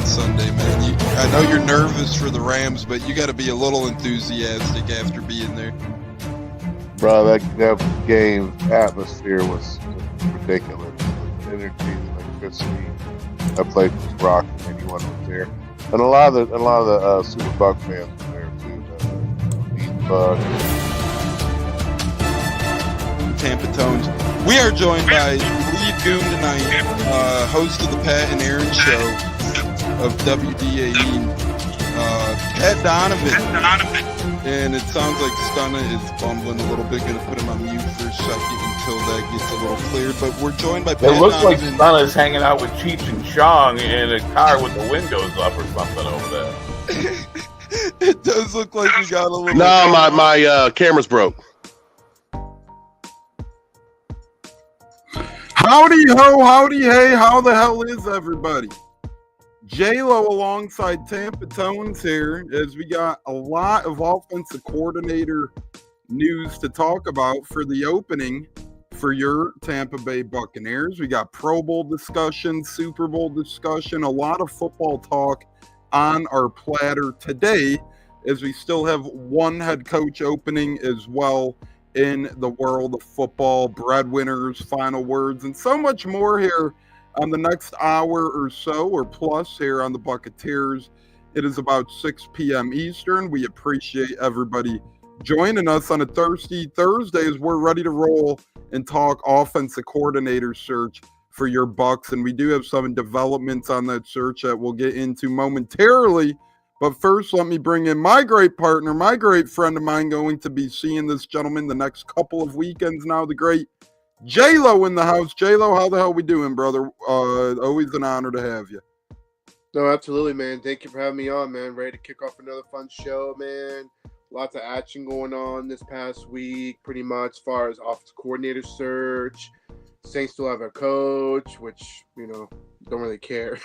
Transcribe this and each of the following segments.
on Sunday, man? I know you're nervous for the Rams, but you got to be a little enthusiastic after being there. Bro, that game atmosphere was ridiculous. The energy, the electricity. That place was rocking. Anyone was there, and a lot of the Super Bucs fans were there too. The Bucs. Tampa Tones. We are joined by lead goon tonight, host of the Pat and Aaron show of WDAE, Pat Donovan. And it sounds like Stunna is bumbling a little bit. Going to put him on mute for a second until that gets a little cleared. But we're joined by Pat It looks like Donovan. Stunna's hanging out with Cheech and Chong in a car with the windows up or something over there. It does look like we got a little... No, my camera's broke. Howdy ho, howdy hey, how the hell is everybody? J-Lo alongside Tampa Tones here, as we got a lot of offensive coordinator news to talk about for the opening for your Tampa Bay Buccaneers. We got Pro Bowl discussion, Super Bowl discussion, a lot of football talk on our platter today, as we still have one head coach opening as well in the world of football, breadwinners, final words, and so much more here on the next hour or so, or plus here on the Buccaneers. It is about 6 p.m. Eastern. We appreciate everybody joining us on a Thursday as we're ready to roll and talk offensive coordinator search for your Bucs. And we do have some developments on that search that we'll get into momentarily. But first, let me bring in my great partner, my great friend of mine, going to be seeing this gentleman the next couple of weekends now, the great J-Lo in the house. J-Lo, how the hell we doing, brother? Always an honor to have you. No, absolutely, man. Thank you for having me on, man. Ready to kick off another fun show, man. Lots of action going on this past week, pretty much as far as offensive coordinator search. Saints still have a coach, which, don't really care.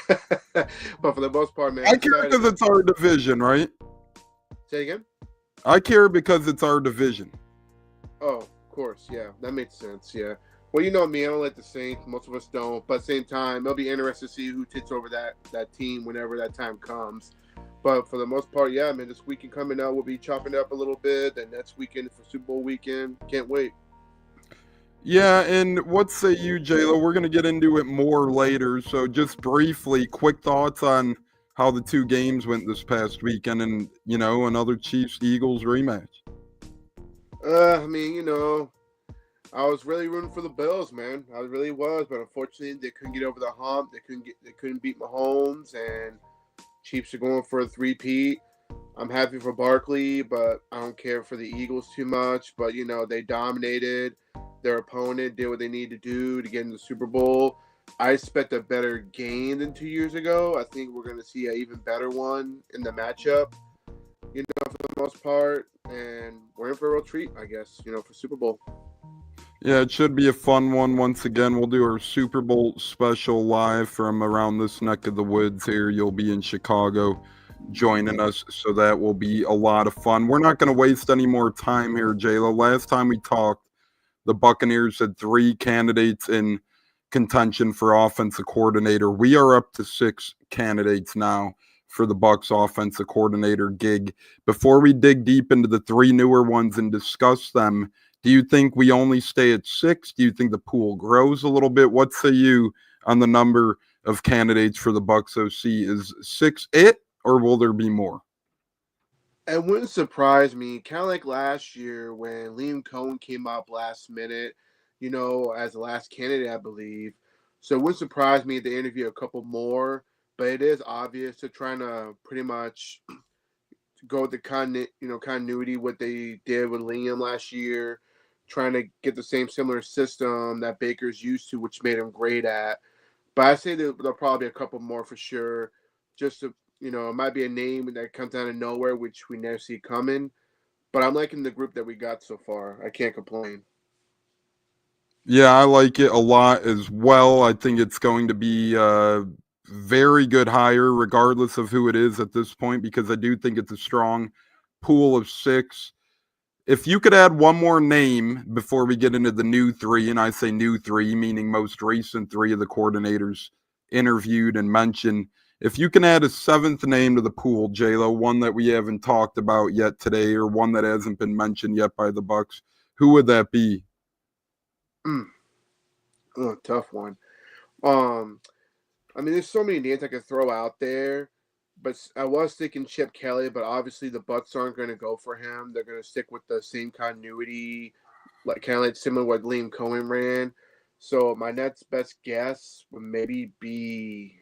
But for the most part, man. I care because it's our division, right? Say again? I care because it's our division. Oh, of course. Yeah, that makes sense. Yeah. Well, you know me. I don't like the Saints. Most of us don't. But at the same time, it'll be interesting to see who takes over that team whenever that time comes. But for the most part, yeah, man, this weekend coming out, we'll be chopping it up a little bit. And next weekend for Super Bowl weekend. Can't wait. Yeah, and what say you, J-Lo? We're going to get into it more later. So just briefly, quick thoughts on how the two games went this past weekend and, another Chiefs-Eagles rematch. I was really rooting for the Bills, man. I really was, but unfortunately, they couldn't get over the hump. They couldn't beat Mahomes, and Chiefs are going for a three-peat. I'm happy for Barkley, but I don't care for the Eagles too much. But they dominated their opponent, did what they needed to do to get in the Super Bowl. I expect a better game than 2 years ago. I think we're going to see an even better one in the matchup, for the most part. And we're in for a real treat, I guess, for Super Bowl. Yeah, it should be a fun one. Once again, we'll do our Super Bowl special live from around this neck of the woods here. You'll be in Chicago joining us, so that will be a lot of fun. We're not going to waste any more time here, J-Lo. Last time we talked, the Buccaneers had 3 candidates in contention for offensive coordinator. We are up to 6 candidates now for the Bucs offensive coordinator gig. Before we dig deep into the 3 newer ones and discuss them, do you think we only stay at 6? Do you think the pool grows a little bit? What say you on the number of candidates for the Bucs OC? Is 6 it, or will there be more? It wouldn't surprise me, kind of like last year when Liam Cohen came up last minute, as the last candidate, I believe. So it wouldn't surprise me if they interview a couple more, but it is obvious they're trying to pretty much go with the continuity, what they did with Liam last year, trying to get the same similar system that Baker's used to, which made him great at. But I say there'll probably be a couple more for sure, just to, it might be a name that comes out of nowhere, which we never see coming. But I'm liking the group that we got so far. I can't complain. Yeah, I like it a lot as well. I think it's going to be a very good hire, regardless of who it is at this point, because I do think it's a strong pool of 6. If you could add one more name before we get into the new 3, and I say new 3, meaning most recent 3 of the coordinators interviewed and mentioned, If you can add a seventh name to the pool, J-Lo, one that we haven't talked about yet today or one that hasn't been mentioned yet by the Bucs, who would that be? Tough one. I mean, there's so many names I could throw out there, but I was thinking Chip Kelly, but obviously the Bucs aren't going to go for him. They're going to stick with the same continuity, like kind of like similar to what Liam Cohen ran. So my next best guess would maybe be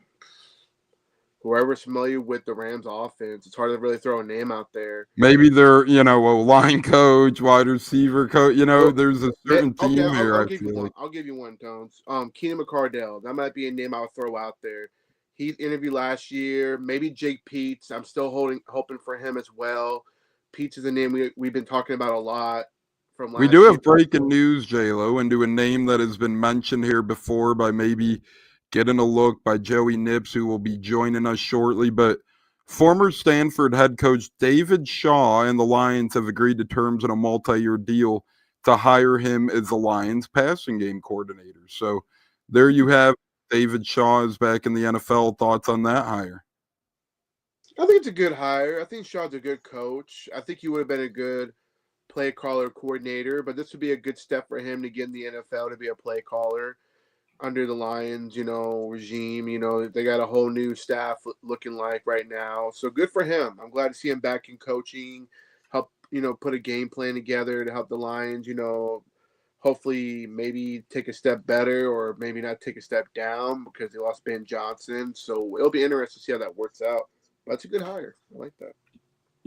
whoever's familiar with the Rams offense. It's hard to really throw a name out there. Maybe they're, a line coach, wide receiver coach. There's a certain Okay, team here. I'll I give you feel one. like. I'll give you one, Tones. Keenan McCardell. That might be a name I'll throw out there. He interviewed last year. Maybe Jake Peets. I'm still hoping for him as well. Peets is a name we've been talking about a lot from last We year. do have breaking news, J-Lo, into a name that has been mentioned here before by maybe getting a look by Joey Nips, who will be joining us shortly. But former Stanford head coach David Shaw and the Lions have agreed to terms on a multi-year deal to hire him as the Lions passing game coordinator. So there you have David Shaw is back in the NFL. Thoughts on that hire? I think it's a good hire. I think Shaw's a good coach. I think he would have been a good play caller coordinator, but this would be a good step for him to get in the NFL to be a play caller under the Lions, regime. They got a whole new staff looking like right now. So good for him. I'm glad to see him back in coaching, help, put a game plan together to help the Lions, hopefully maybe take a step better or maybe not take a step down because they lost Ben Johnson. So it'll be interesting to see how that works out. But it's a good hire. I like that.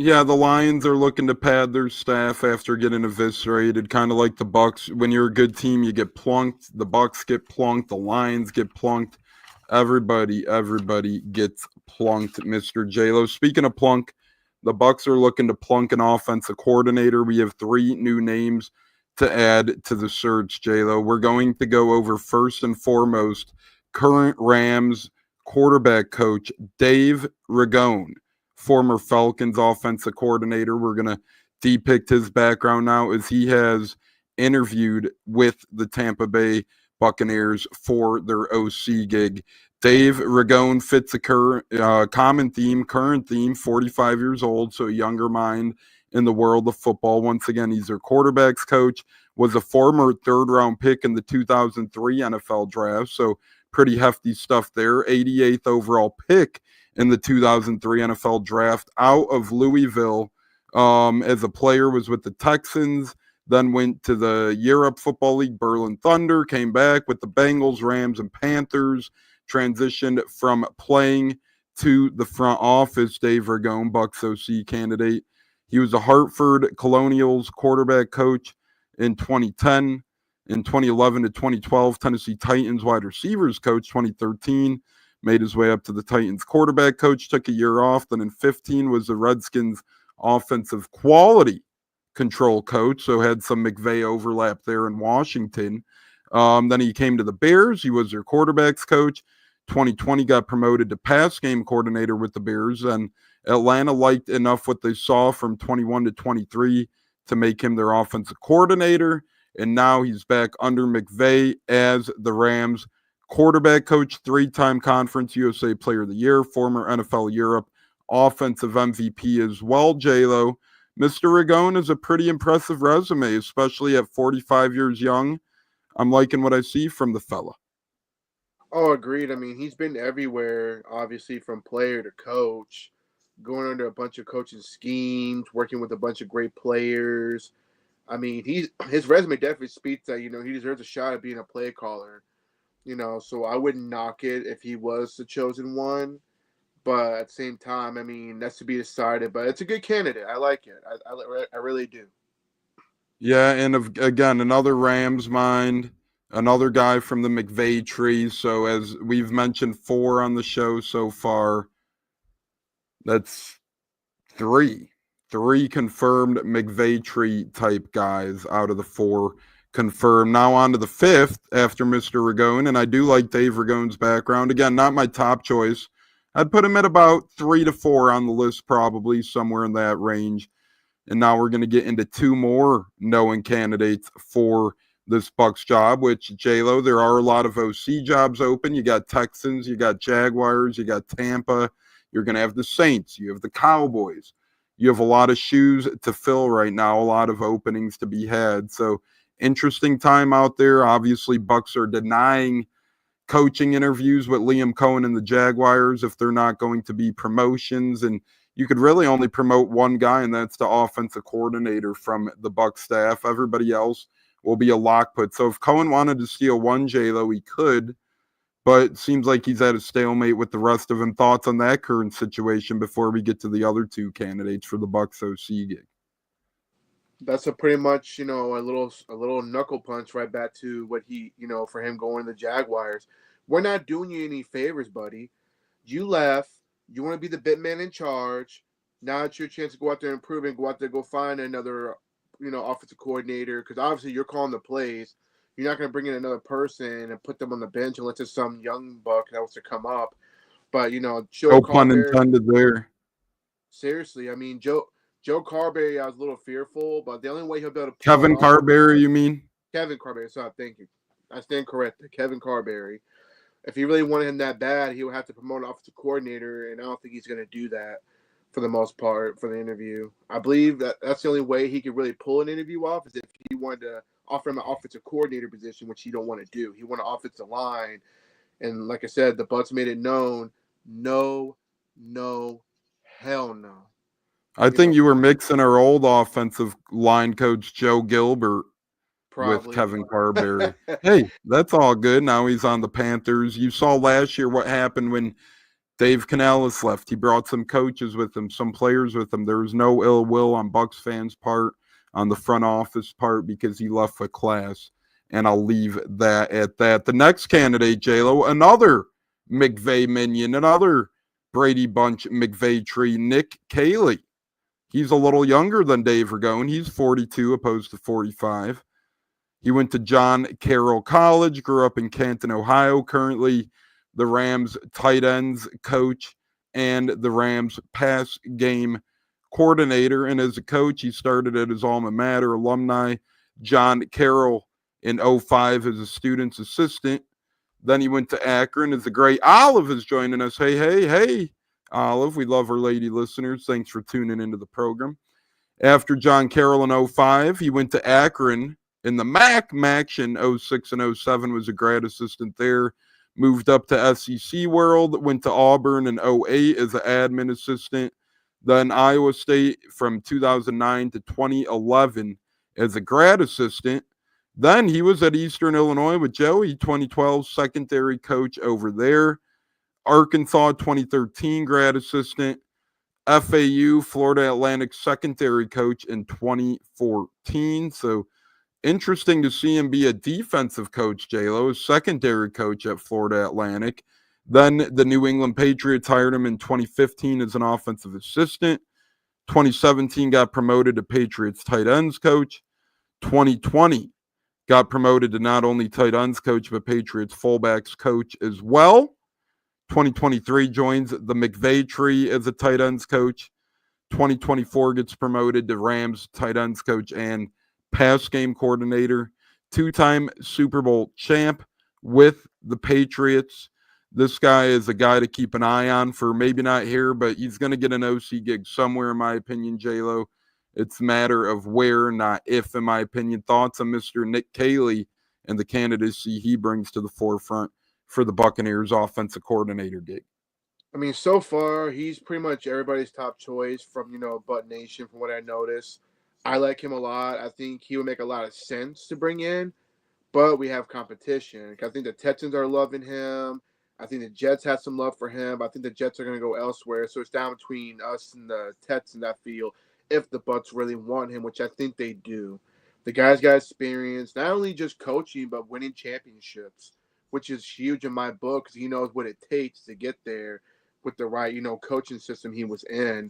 Yeah, the Lions are looking to pad their staff after getting eviscerated, kind of like the Bucs. When you're a good team, you get plunked. The Bucs get plunked. The Lions get plunked. Everybody gets plunked, Mr. J-Lo. Speaking of plunk, the Bucs are looking to plunk an offensive coordinator. We have 3 new names to add to the search, J-Lo. We're going to go over first and foremost current Rams quarterback coach Dave Ragone, former Falcons offensive coordinator. We're going to depict his background now as he has interviewed with the Tampa Bay Buccaneers for their OC gig. Dave Ragone fits a current theme, 45 years old, so a younger mind in the world of football. Once again, he's their quarterbacks coach, was a former third-round pick in the 2003 NFL draft, so pretty hefty stuff there. 88th overall pick in the 2003 NFL draft out of Louisville. As a player, was with the Texans, then went to the Europe Football League, Berlin Thunder, came back with the Bengals, Rams, and Panthers, transitioned from playing to the front office. Dave Ragone, Bucs OC candidate. He was a Hartford Colonials quarterback coach in 2010. In 2011 to 2012, Tennessee Titans wide receivers coach. 2013, made his way up to the Titans quarterback coach, took a year off. Then in 15 was the Redskins offensive quality control coach, so had some McVay overlap there in Washington. Then he came to the Bears. He was their quarterbacks coach. 2020 got promoted to pass game coordinator with the Bears, and Atlanta liked enough what they saw from 21 to 23 to make him their offensive coordinator. And now he's back under McVay as the Rams quarterback coach, 3-time Conference USA Player of the Year, former NFL Europe offensive MVP as well, J-Lo. Mr. Ragone is a pretty impressive resume, especially at 45 years young. I'm liking what I see from the fella. Oh, agreed. I mean, he's been everywhere, obviously, from player to coach, going under a bunch of coaching schemes, working with a bunch of great players. I mean, his resume definitely speaks that, he deserves a shot at being a play caller, so I wouldn't knock it if he was the chosen one. But at the same time, I mean, that's to be decided. But it's a good candidate. I like it. I really do. Yeah, and again, another Rams mind, another guy from the McVay tree. So as we've mentioned 4 on the show so far, that's 3 confirmed McVay tree type guys out of the 4 confirmed. Now on to the 5th after Mr. Ragone, and I do like Dave Ragone's background. Again, not my top choice. I'd put him at about 3 to 4 on the list, probably somewhere in that range. And now we're going to get into 2 more known candidates for this Bucs job, which J-Lo, there are a lot of OC jobs open. You got Texans, you got Jaguars, you got Tampa. You're going to have the Saints. You have the Cowboys. You have a lot of shoes to fill right now, a lot of openings to be had. So interesting time out there. Obviously, Bucs are denying coaching interviews with Liam Cohen and the Jaguars if they're not going to be promotions. And you could really only promote one guy, and that's the offensive coordinator from the Bucs staff. Everybody else will be a lock put. So if Cohen wanted to steal one J-Lo, he could, but it seems like he's at a stalemate with the rest of them. Thoughts on that current situation before we get to the other two candidates for the Bucs OC gig? That's a pretty much, a little knuckle punch right back to what he, for him going to the Jaguars. We're not doing you any favors, buddy. You left. You want to be the bit man in charge. Now it's your chance to go out there and improve and go out there, go find another, offensive coordinator, because obviously you're calling the plays. You're not going to bring in another person and put them on the bench unless it's some young buck that wants to come up. But, Joe No pun intended there. Seriously, I mean, Joe Carberry, I was a little fearful, but the only way he'll be able to Kevin Carberry, you mean? Kevin Carberry, so thank you. I stand corrected. Kevin Carberry. If he really wanted him that bad, he would have to promote an offensive coordinator, and I don't think he's going to do that for the most part for the interview. I believe that's the only way he could really pull an interview off is if he wanted to offer him an offensive coordinator position, which he don't want to do. He want an offensive line, and like I said, the Bucs made it known, no, hell no. I think you were mixing our old offensive line coach, Joe Gilbert, with Kevin Carberry. Hey, that's all good. Now he's on the Panthers. You saw last year what happened when Dave Canales left. He brought some coaches with him, some players with him. There was no ill will on Bucs fans' part, on the front office part, because he left with class. And I'll leave that at that. The next candidate, J-Lo, another McVay minion, another Brady Bunch McVay tree, Nick Caley. He's a little younger than Dave Ragone. He's 42 opposed to 45. He went to John Carroll College, grew up in Canton, Ohio, currently the Rams tight ends coach and the Rams pass game coordinator. And as a coach, he started at his alma mater, alumni, John Carroll, in 05 as a student's assistant. Then he went to Akron as the great Olive is joining us. Hey, Olive. We love our lady listeners. Thanks for tuning into the program. After John Carroll in 05, he went to Akron in the MAC in 06 and 07, was a grad assistant there. Moved up to SEC World, went to Auburn in 08 as an admin assistant. Then Iowa State from 2009 to 2011 as a grad assistant. Then he was at Eastern Illinois with Joey, 2012 secondary coach over there. Arkansas, 2013 grad assistant. FAU, Florida Atlantic secondary coach in 2014. So interesting to see him be a defensive coach, J-Lo, a secondary coach at Florida Atlantic. Then the New England Patriots hired him in 2015 as an offensive assistant. 2017 got promoted to Patriots tight ends coach. 2020 got promoted to not only tight ends coach, but Patriots fullbacks coach as well. 2023 joins the McVay tree as a tight ends coach. 2024 gets promoted to Rams tight ends coach and pass game coordinator. Two-time Super Bowl champ with the Patriots. This guy is a guy to keep an eye on for maybe not here, but he's going to get an OC gig somewhere, in my opinion, J-Lo. It's a matter of where, not if, in my opinion. Thoughts on Mr. Nick Caley and the candidacy he brings to the forefront for the Buccaneers offensive coordinator gig? I mean, so far, he's pretty much everybody's top choice from, Butt Nation, from what I noticed. I like him a lot. I think he would make a lot of sense to bring in, but we have competition. I think the Texans are loving him. I think the Jets have some love for him. I think the Jets are going to go elsewhere. So it's down between us and the Texans, I feel, if the Bucs really want him, which I think they do. The guy's got experience, not only just coaching, but winning championships, which is huge in my book because he knows what it takes to get there with the right, coaching system he was in.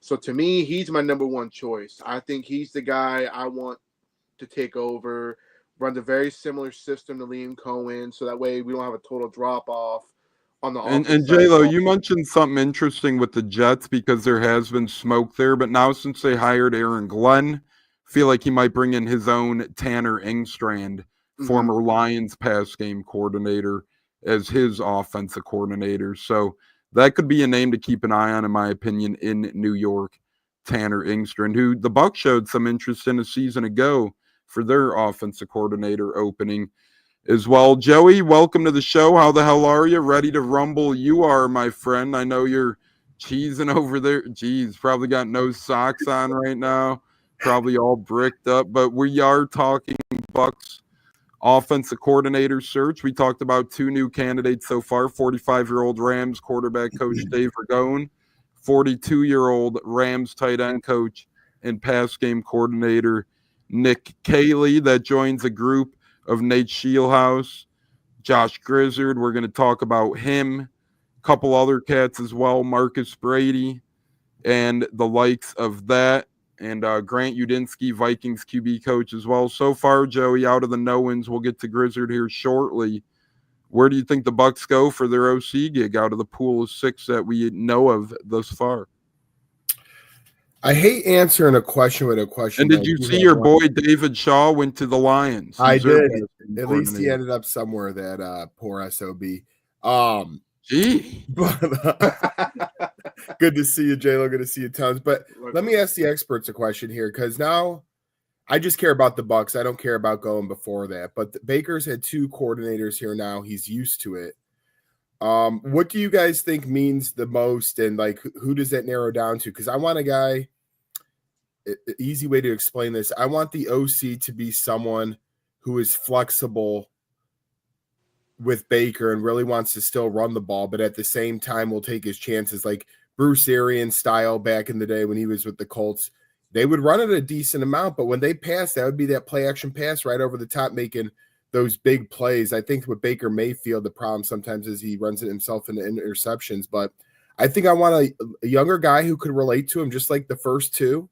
So to me, he's my number one choice. I think he's the guy I want to take over, runs a very similar system to Liam Cohen, so that way we don't have a total drop-off on the offense. And J-Lo, you mentioned something interesting with the Jets because there has been smoke there, but now since they hired Aaron Glenn, I feel like he might bring in his own Tanner Engstrand former Lions pass game coordinator, as his offensive coordinator. So that could be a name to keep an eye on, in my opinion, in New York. Tanner Engstrand, who the Bucs showed some interest in a season ago for their offensive coordinator opening as well. Joey, welcome to the show. How the hell are you? Ready to rumble? You are, my friend. I know you're cheesing over there. Geez, probably got no socks on right now. Probably all bricked up. But we are talking Bucs offensive coordinator search. We talked about 2 new candidates so far. 45-year-old Rams quarterback coach Dave Ragone, 42-year-old Rams tight end coach and pass game coordinator Nick Caley. That joins a group of Nate Scheelhaus, Josh Grizzard. We're going to talk about him, a couple other cats as well, Marcus Brady, and the likes of that. And Grant Udinsky, Vikings QB coach as well. So far, Joey, out of the no-wins, we'll get to Grizzard here shortly. Where do you think the Bucs go for their OC gig out of the pool of 6 that we know of thus far? I hate answering a question with a question. And did you see your boy David Shaw went to the Lions? I did. At least he ended up somewhere, that poor SOB. Gee. But, good to see you, J-Lo. Good to see you, Tons. But let me ask the experts a question here, because now I just care about the Bucs. I don't care about going before that. But Baker's had 2 coordinators here now. He's used to it. What do you guys think means the most, and like who does that narrow down to? Because I want a guy. Easy way to explain this. I want the OC to be someone who is flexible with Baker and really wants to still run the ball, but at the same time will take his chances, like Bruce Arians style back in the day when he was with the Colts. They would run it a decent amount, but when they pass, that would be that play action pass right over the top, making those big plays. I think with Baker Mayfield, the problem sometimes is he runs it himself into interceptions, but I think I want a younger guy who could relate to him, just like the first 2,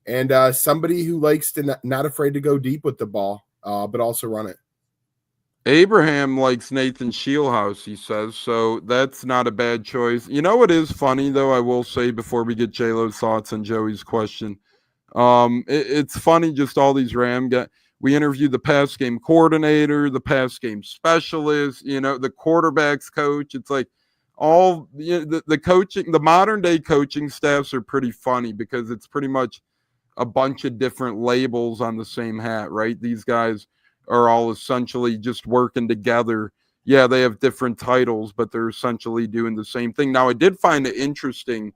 and somebody who likes to not afraid to go deep with the ball, but also run it. Abraham likes Nathan Scheelhaus, he says, so that's not a bad choice. You know what is funny, though, I will say before we get J-Lo's thoughts on Joey's question. It's funny, just all these Ram guys. We interviewed the pass game coordinator, the pass game specialist, the quarterback's coach. It's like all the coaching, the modern day coaching staffs are pretty funny because it's pretty much a bunch of different labels on the same hat, right? These guys are all essentially just working together. Yeah, they have different titles, but they're essentially doing the same thing. Now, I did find it interesting,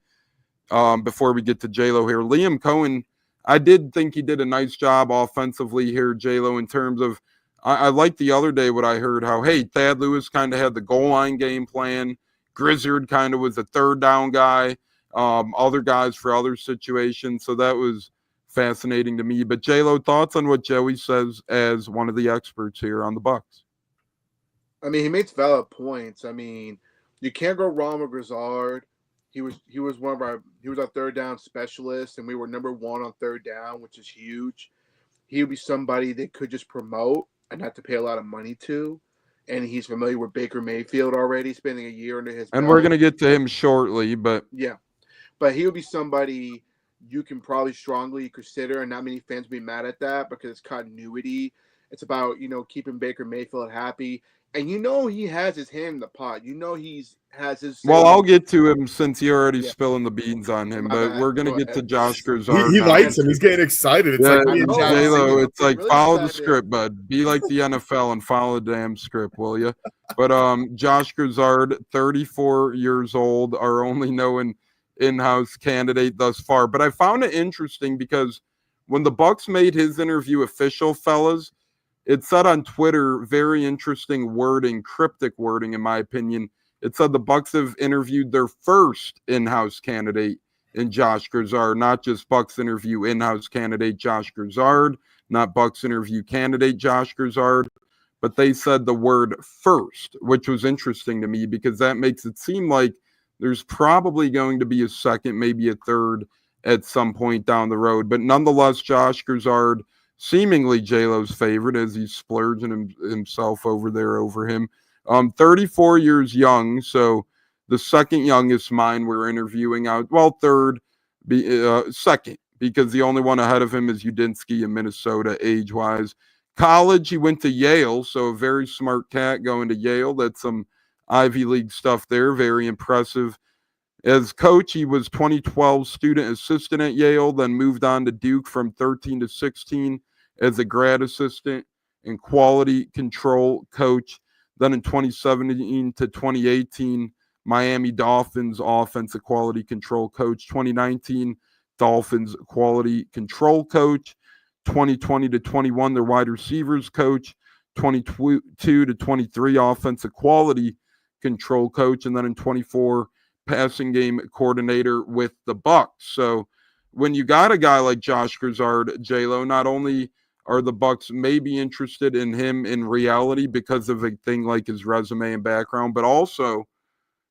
before we get to J-Lo here, Liam Cohen, I did think he did a nice job offensively here, J-Lo, in terms of, I liked the other day what I heard, how, hey, Thad Lewis kind of had the goal line game plan. Grizzard kind of was a third down guy, other guys for other situations. So that was fascinating to me. But J-Lo, thoughts on what Joey says as one of the experts here on the Bucs? I mean, he makes valid points. I mean, you can't go wrong with Grizzard. He was our third down specialist, and we were number 1 on third down, which is huge. He would be somebody they could just promote and not to pay a lot of money to. And he's familiar with Baker Mayfield already, spending a year under his belt. And we're going to get to him shortly, but yeah. But he would be somebody you can probably strongly consider, and not many fans would be mad at that because it's continuity. It's about, keeping Baker Mayfield happy. And he has his hand in the pot. He has his... Well, I'll get to him since you're already spilling the beans on him, but we're going to get to Josh Grizzard. He likes him. He's getting excited. It's like J-Lo, it's like, really follow the script, bud. Be like the NFL and follow the damn script, will you? But Josh Grizzard, 34 years old, our only known in-house candidate thus far. But I found it interesting because when the Bucs made his interview official, fellas, it said on Twitter, very interesting wording, cryptic wording, in my opinion. It said the Bucs have interviewed their first in-house candidate in Josh Grizzard, not just Bucs interview in-house candidate Josh Grizzard, not Bucs interview candidate Josh Grizzard, but they said the word first, which was interesting to me because that makes it seem like there's probably going to be a second, maybe a third at some point down the road. But nonetheless, Josh Grizzard, seemingly J-Lo's favorite as he's splurging himself over there over him. 34 years young, so the second youngest mine we're interviewing out. Well, second, because the only one ahead of him is Udinsky in Minnesota age-wise. College, he went to Yale, so a very smart cat going to Yale. That's some Ivy League stuff there. Very impressive. As coach, he was 2012 student assistant at Yale, then moved on to Duke from 13 to 16 as a grad assistant and quality control coach. Then in 2017 to 2018, Miami Dolphins offensive quality control coach. 2019, Dolphins quality control coach. 2020 to 21, their wide receivers coach. 22 to 23, offensive quality control coach. And then in 24, passing game coordinator with the Bucs. So when you got a guy like Josh Grizzard, J-Lo, not only are the Bucs maybe interested in him in reality because of a thing like his resume and background, but also,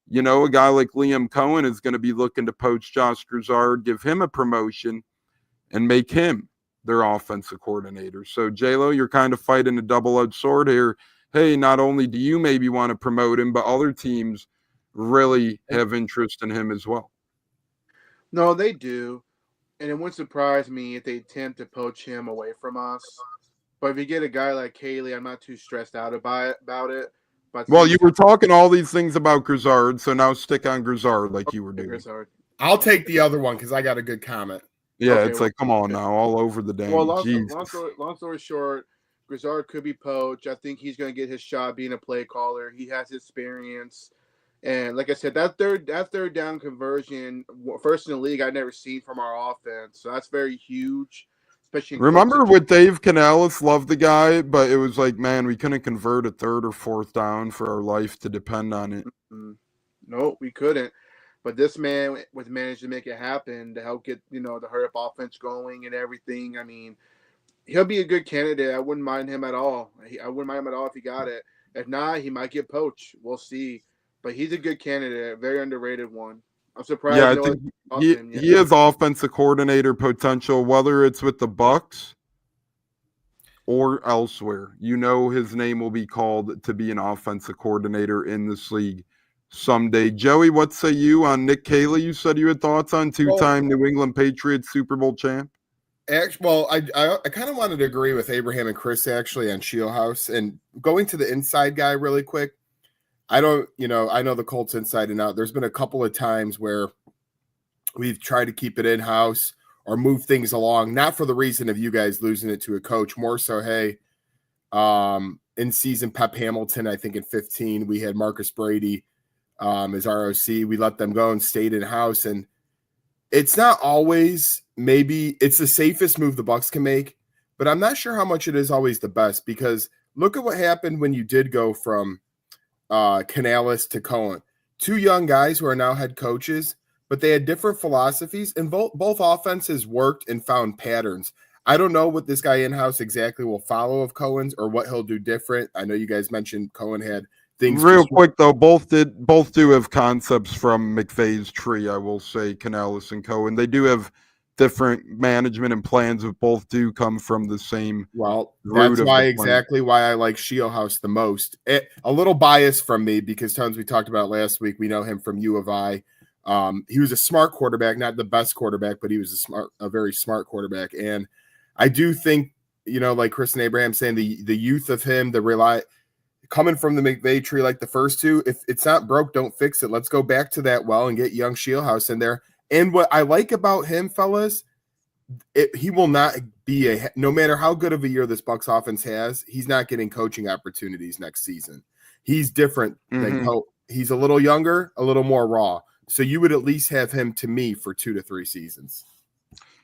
you know, a guy like Liam Cohen is going to be looking to poach Josh Grizzard, give him a promotion, and make him their offensive coordinator. So, J-Lo, you're kind of fighting a double-edged sword here. Hey, not only do you maybe want to promote him, but other teams really have interest in him as well. No, they do. And it wouldn't surprise me if they attempt to poach him away from us. But if you get a guy like Haley, I'm not too stressed out about it. But well, you were talking all these things about Grizzard, so now stick on Grizzard like you were doing. Grizzard. I'll take the other one because I got a good comment. Yeah, okay, it's like, come on now, all over the damn. Well, long story short, Grizzard could be poached. I think he's going to get his shot being a play caller. He has experience. And like I said, that third down conversion, first in the league, I've never seen from our offense. So that's very huge. Especially remember with Dave Canales, loved the guy, but it was like, man, we couldn't convert a third or fourth down for our life to depend on it. Mm-hmm. No, we couldn't. But this man was managed to make it happen to help get, the hurry-up offense going and everything. I mean, he'll be a good candidate. I wouldn't mind him at all. I wouldn't mind him at all if he got it. If not, he might get poached. We'll see. But he's a good candidate, a very underrated one. I'm surprised. Yeah, I think he has offensive coordinator potential, whether it's with the Bucs or elsewhere. You know his name will be called to be an offensive coordinator in this league someday. Joey, what say you on Nick Caley? You said you had thoughts on two-time New England Patriots Super Bowl champ. Actually, well, I kind of wanted to agree with Abraham and Chris actually on Shieldhouse. And going to the inside guy really quick, I know the Colts inside and out. There's been a couple of times where we've tried to keep it in-house or move things along, not for the reason of you guys losing it to a coach, more so, hey, in season Pep Hamilton, I think in 15, we had Marcus Brady as ROC. We let them go and stayed in-house. And it's not always, maybe it's the safest move the Bucs can make, but I'm not sure how much it is always the best, because look at what happened when you did go from Canales to Cohen. Two young guys who are now head coaches, but they had different philosophies, and both offenses worked and found patterns. I don't know what this guy in-house exactly will follow of Cohen's or what he'll do different. I know you guys mentioned Cohen had things. Real quick, though, both do have concepts from McVay's tree, I will say, Canales and Cohen. They do have different management and plans, but both do come from the same. Well, that's why exactly why I like Shieldhouse the most. A little bias from me because Tones, we talked about last week. We know him from U of I. He was a smart quarterback, not the best quarterback, but he was a very smart quarterback. And I do think, like Chris and Abraham saying, the youth of him, coming from the McVay tree like the first two, if it's not broke, don't fix it. Let's go back to that well and get young Shieldhouse in there. And what I like about him, fellas, he will not be no matter how good of a year this Bucs offense has, he's not getting coaching opportunities next season. He's different. He's a little younger, a little more raw. So you would at least have him, to me, for 2 to 3 seasons.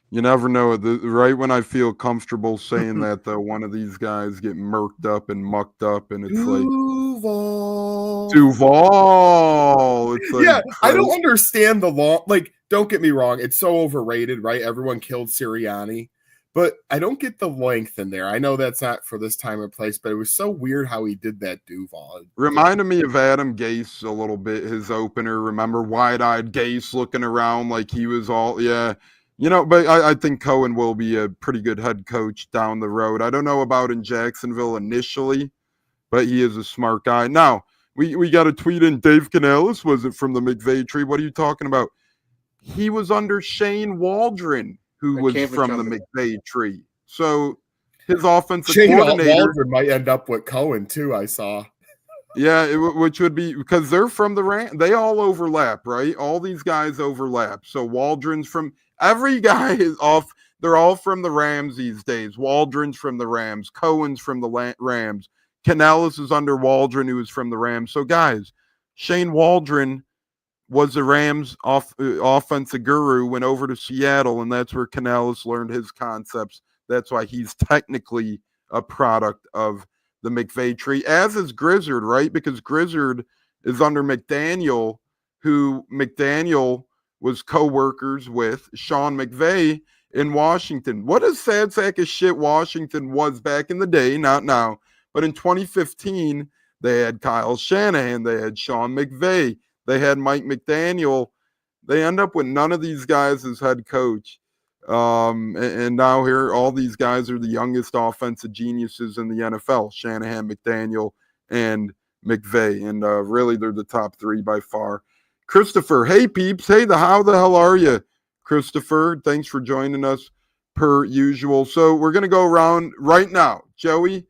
You never know. Right when I feel comfortable saying that, though, one of these guys get murked up and mucked up, and it's Duval. It's like, yeah, I don't understand the law. Like, don't get me wrong. It's so overrated, right? Everyone killed Sirianni. But I don't get the length in there. I know that's not for this time or place, but it was so weird how he did that Duval. Reminded me of Adam Gase a little bit, his opener. Remember wide-eyed Gase looking around like he was all, yeah. But I think Cohen will be a pretty good head coach down the road. I don't know about in Jacksonville initially, but he is a smart guy. Now, we got a tweet in. Dave Canales, was it from the McVay tree? What are you talking about? He was under Shane Waldron, who was from the McVay tree. So his offensive Shane coordinator. Waldron might end up with Cohen too. I saw. Yeah, which would be because they're from the Rams. They all overlap, right? All these guys overlap. So Waldron's from every guy is off. They're all from the Rams these days. Waldron's from the Rams. Cohen's from the Rams. Canales is under Waldron, who is from the Rams. So guys, Shane Waldron was the Rams offensive guru, went over to Seattle, and that's where Canales learned his concepts. That's why he's technically a product of the McVay tree, as is Grizzard, right? Because Grizzard is under McDaniel, who McDaniel was co-workers with Sean McVay in Washington. What a sad sack of shit Washington was back in the day, not now. But in 2015, they had Kyle Shanahan, they had Sean McVay, they had Mike McDaniel. They end up with none of these guys as head coach. And now here, all these guys are the youngest offensive geniuses in the NFL: Shanahan, McDaniel, and McVay. And really, they're the top three by far. Christopher, hey peeps, hey, how the hell are you, Christopher? Thanks for joining us per usual. So we're gonna go around right now. Joey,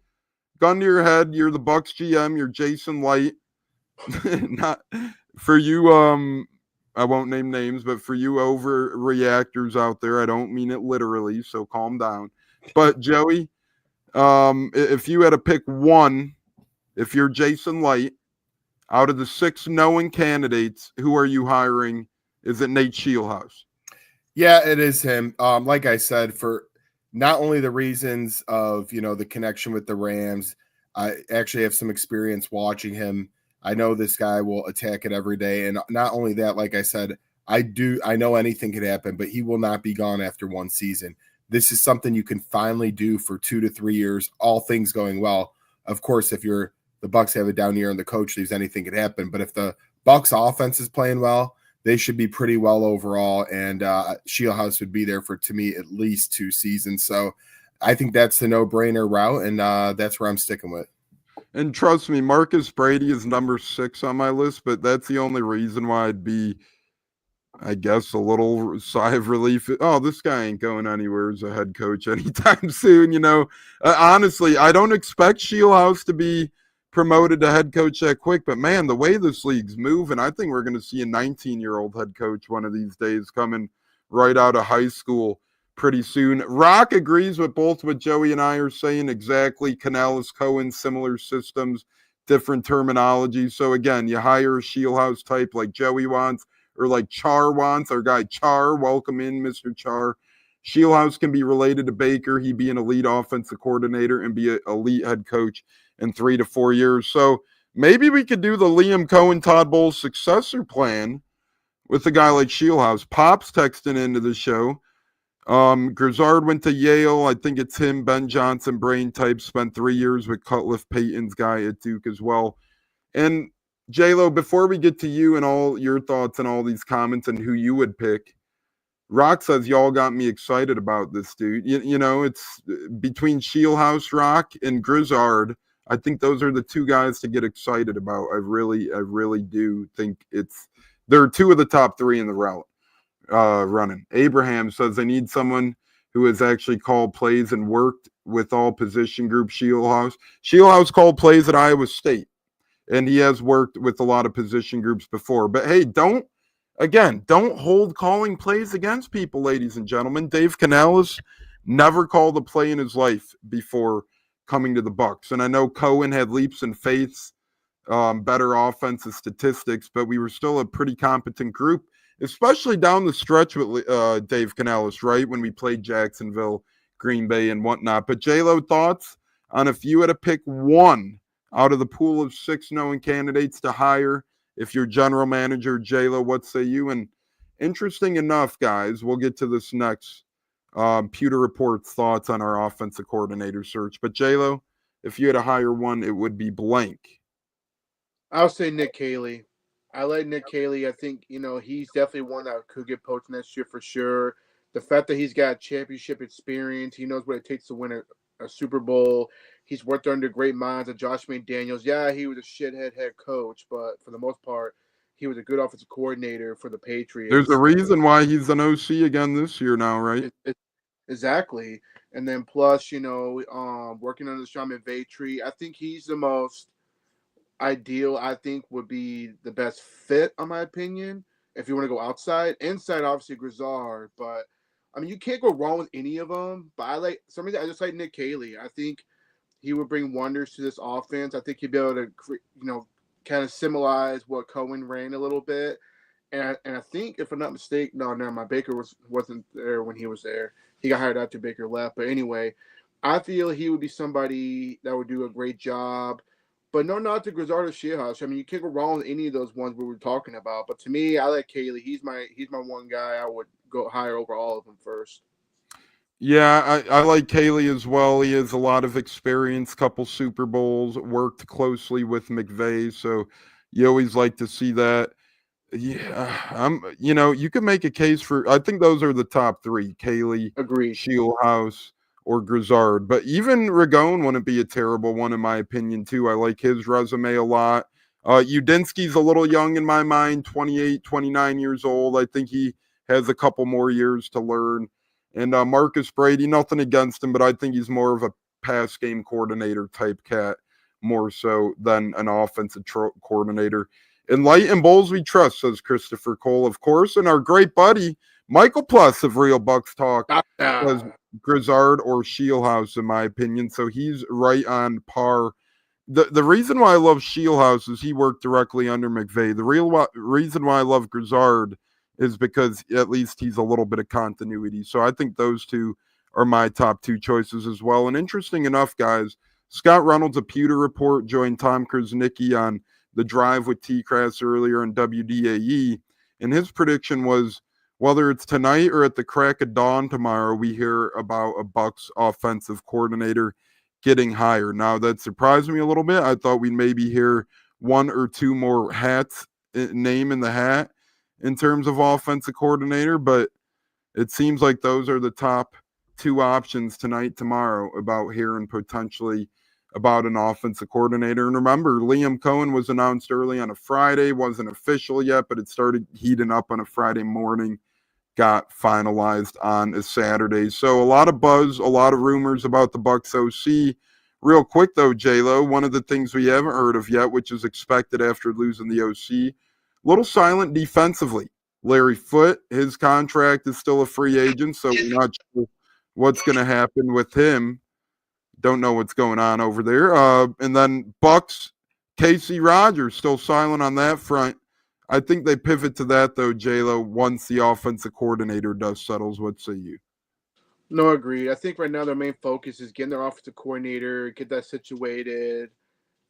gun to your head. You're the Bucs GM. You're Jason Light. Not for you. I won't name names, but for you overreactors out there, I don't mean it literally, so calm down. But Joey, if you had to pick one, if you're Jason Light, out of the 6 knowing candidates, who are you hiring? Is it Nate Scheelhaus? Yeah, it is him. Like I said, for not only the reasons of, the connection with the Rams, I actually have some experience watching him. I know this guy will attack it every day. And not only that, like I said, I know anything could happen, but he will not be gone after one season. This is something you can finally do for 2 to 3 years, all things going well. Of course, if the Bucs have a down year and the coach leaves, anything could happen. But if the Bucs offense is playing well, they should be pretty well overall. And Scheelhaus would be there for, to me, at least 2 seasons. So I think that's the no-brainer route, and that's where I'm sticking with. And trust me, Marcus Brady is number 6 on my list, but that's the only reason why I'd be, I guess, a little sigh of relief. Oh, this guy ain't going anywhere as a head coach anytime soon, honestly, I don't expect Scheelhaus to be promoted to head coach that quick, but man, the way this league's moving, I think we're going to see a 19-year-old head coach one of these days coming right out of high school pretty soon. Rock agrees with both what Joey and I are saying exactly. Canales, Cohen, similar systems, different terminology. So again, you hire a Scheelhaus type like Joey wants, or like Char wants. Our guy Char, welcome in, Mr. Char. Scheelhaus can be related to Baker. He'd be an elite offensive coordinator and be an elite head coach in 3 to 4 years. So maybe we could do the Liam Cohen, Todd Bowles successor plan with a guy like Scheelhaus. Pop's texting into the show. Grizzard went to Yale. I think it's him. Ben Johnson, brain type, spent 3 years with Cutcliffe Payton's guy at Duke as well. And J-Lo, before we get to you and all your thoughts and all these comments and who you would pick, Rock says y'all got me excited about this dude. It's between Scheelhaus, Rock, and Grizzard. I think those are the 2 guys to get excited about. I really do think they're 2 of the top 3 in the route. Running. Abraham says they need someone who has actually called plays and worked with all position groups. Scheelhaus called plays at Iowa State, and he has worked with a lot of position groups before. But hey, don't hold calling plays against people, ladies and gentlemen. Dave Canales never called a play in his life before coming to the Bucs, and I know Cohen had leaps and faiths, better offensive statistics, but we were still a pretty competent group, especially down the stretch with Dave Canales, right? When we played Jacksonville, Green Bay, and whatnot. But J-Lo, thoughts on if you had to pick one out of the pool of 6 known candidates to hire, if you're general manager, J-Lo, what say you? And interesting enough, guys, we'll get to this next. Pewter Report's thoughts on our offensive coordinator search. But J-Lo, if you had to hire one, it would be blank. I'll say Nick Caley. I like Nick Caley. I think, he's definitely one that could get poached next year for sure. The fact that he's got championship experience, he knows what it takes to win a Super Bowl. He's worked under great minds of Josh McDaniels. Yeah, he was a shithead head coach, but for the most part, he was a good offensive coordinator for the Patriots. There's a reason why he's an OC again this year now, right? Exactly. And then plus, working under Sean McVay tree, I think he's the most ideal. I think would be the best fit, in my opinion. If you want to go outside, inside obviously Grizzard, but I mean you can't go wrong with any of them. But I just like Nick Caley. I think he would bring wonders to this offense. I think he'd be able to, kind of symbolize what Cohen ran a little bit. And I think, if I'm not mistaken, my Baker wasn't there when he was there. He got hired after Baker left. But anyway, I feel he would be somebody that would do a great job. But no, not to Grizzard or Shieldhouse. I mean, you can't go wrong with any of those ones we were talking about. But to me, I like Caley. He's my one guy I would go higher over all of them first. Yeah, I like Caley as well. He has a lot of experience, couple Super Bowls, worked closely with McVay, so you always like to see that. Yeah, you can make a case for. I think those are the top three: Caley, Agreed, Shieldhouse, or Grizzard. But even Ragone wouldn't be a terrible one in my opinion too. I like his resume a lot. Udinski's a little young in my mind, 28, 29 years old. I think he has a couple more years to learn. And Marcus Brady, nothing against him, but I think he's more of a pass game coordinator type cat, more so than an offensive coordinator. In light and Bulls we trust, says Christopher Cole, of course. And our great buddy, Michael Plus of Real Bucks Talk, says Grizzard or Shieldhouse, in my opinion. So he's right on par. The reason why I love Shieldhouse is he worked directly under McVay. The real reason why I love Grizzard is because at least he's a little bit of continuity. So I think those two are my top two choices as well. And interesting enough, guys, Scott Reynolds of Pewter Report joined Tom Krasnicki on the Drive with T-Crass earlier in WDAE. And his prediction was, whether it's tonight or at the crack of dawn tomorrow, we hear about a Bucs offensive coordinator getting hired. Now, that surprised me a little bit. I thought we'd maybe hear one or two more name in the hat in terms of offensive coordinator, but it seems like those are the top two options tonight, tomorrow, about hearing potentially about an offensive coordinator. And remember, Liam Cohen was announced early on a Friday, wasn't official yet, but it started heating up on a Friday morning, got finalized on a Saturday. So a lot of buzz, a lot of rumors about the Bucs OC. Real quick though, J-Lo, one of the things we haven't heard of yet, which is expected after losing the OC, little silent defensively. Larry Foote, his contract is still a free agent, so we're not sure what's going to happen with him. Don't know what's going on over there. And then Bucs, Casey Rogers, still silent on that front. I think they pivot to that, though, J-Lo, once the offensive coordinator does settles. What say you? No, agreed. I think right now their main focus is getting their offensive coordinator, get that situated,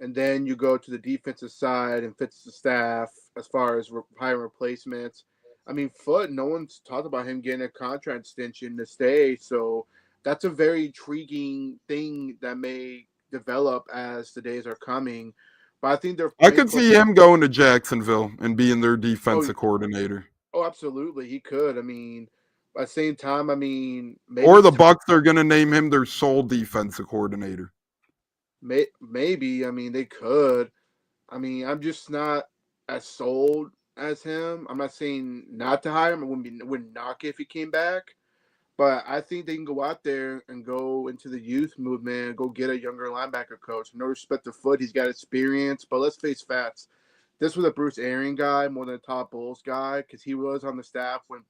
and then you go to the defensive side and fix the staff as far as hiring replacements. I mean, Foote, no one's talked about him getting a contract extension to stay, so that's a very intriguing thing that may develop as the days are coming. But I think I could see him going to Jacksonville and being their defensive coordinator. Oh, absolutely, he could. I mean, at the same time, I mean, maybe or the Bucs are going to name him their sole defensive coordinator. Maybe. I mean, they could. I mean, I'm just not as sold as him. I'm not saying not to hire him. I wouldn't knock it if he came back. But I think they can go out there and go into the youth movement and go get a younger linebacker coach. No respect to Foote. He's got experience. But let's face facts. This was a Bruce Arians guy more than a Todd Bowles guy because he was on the staff when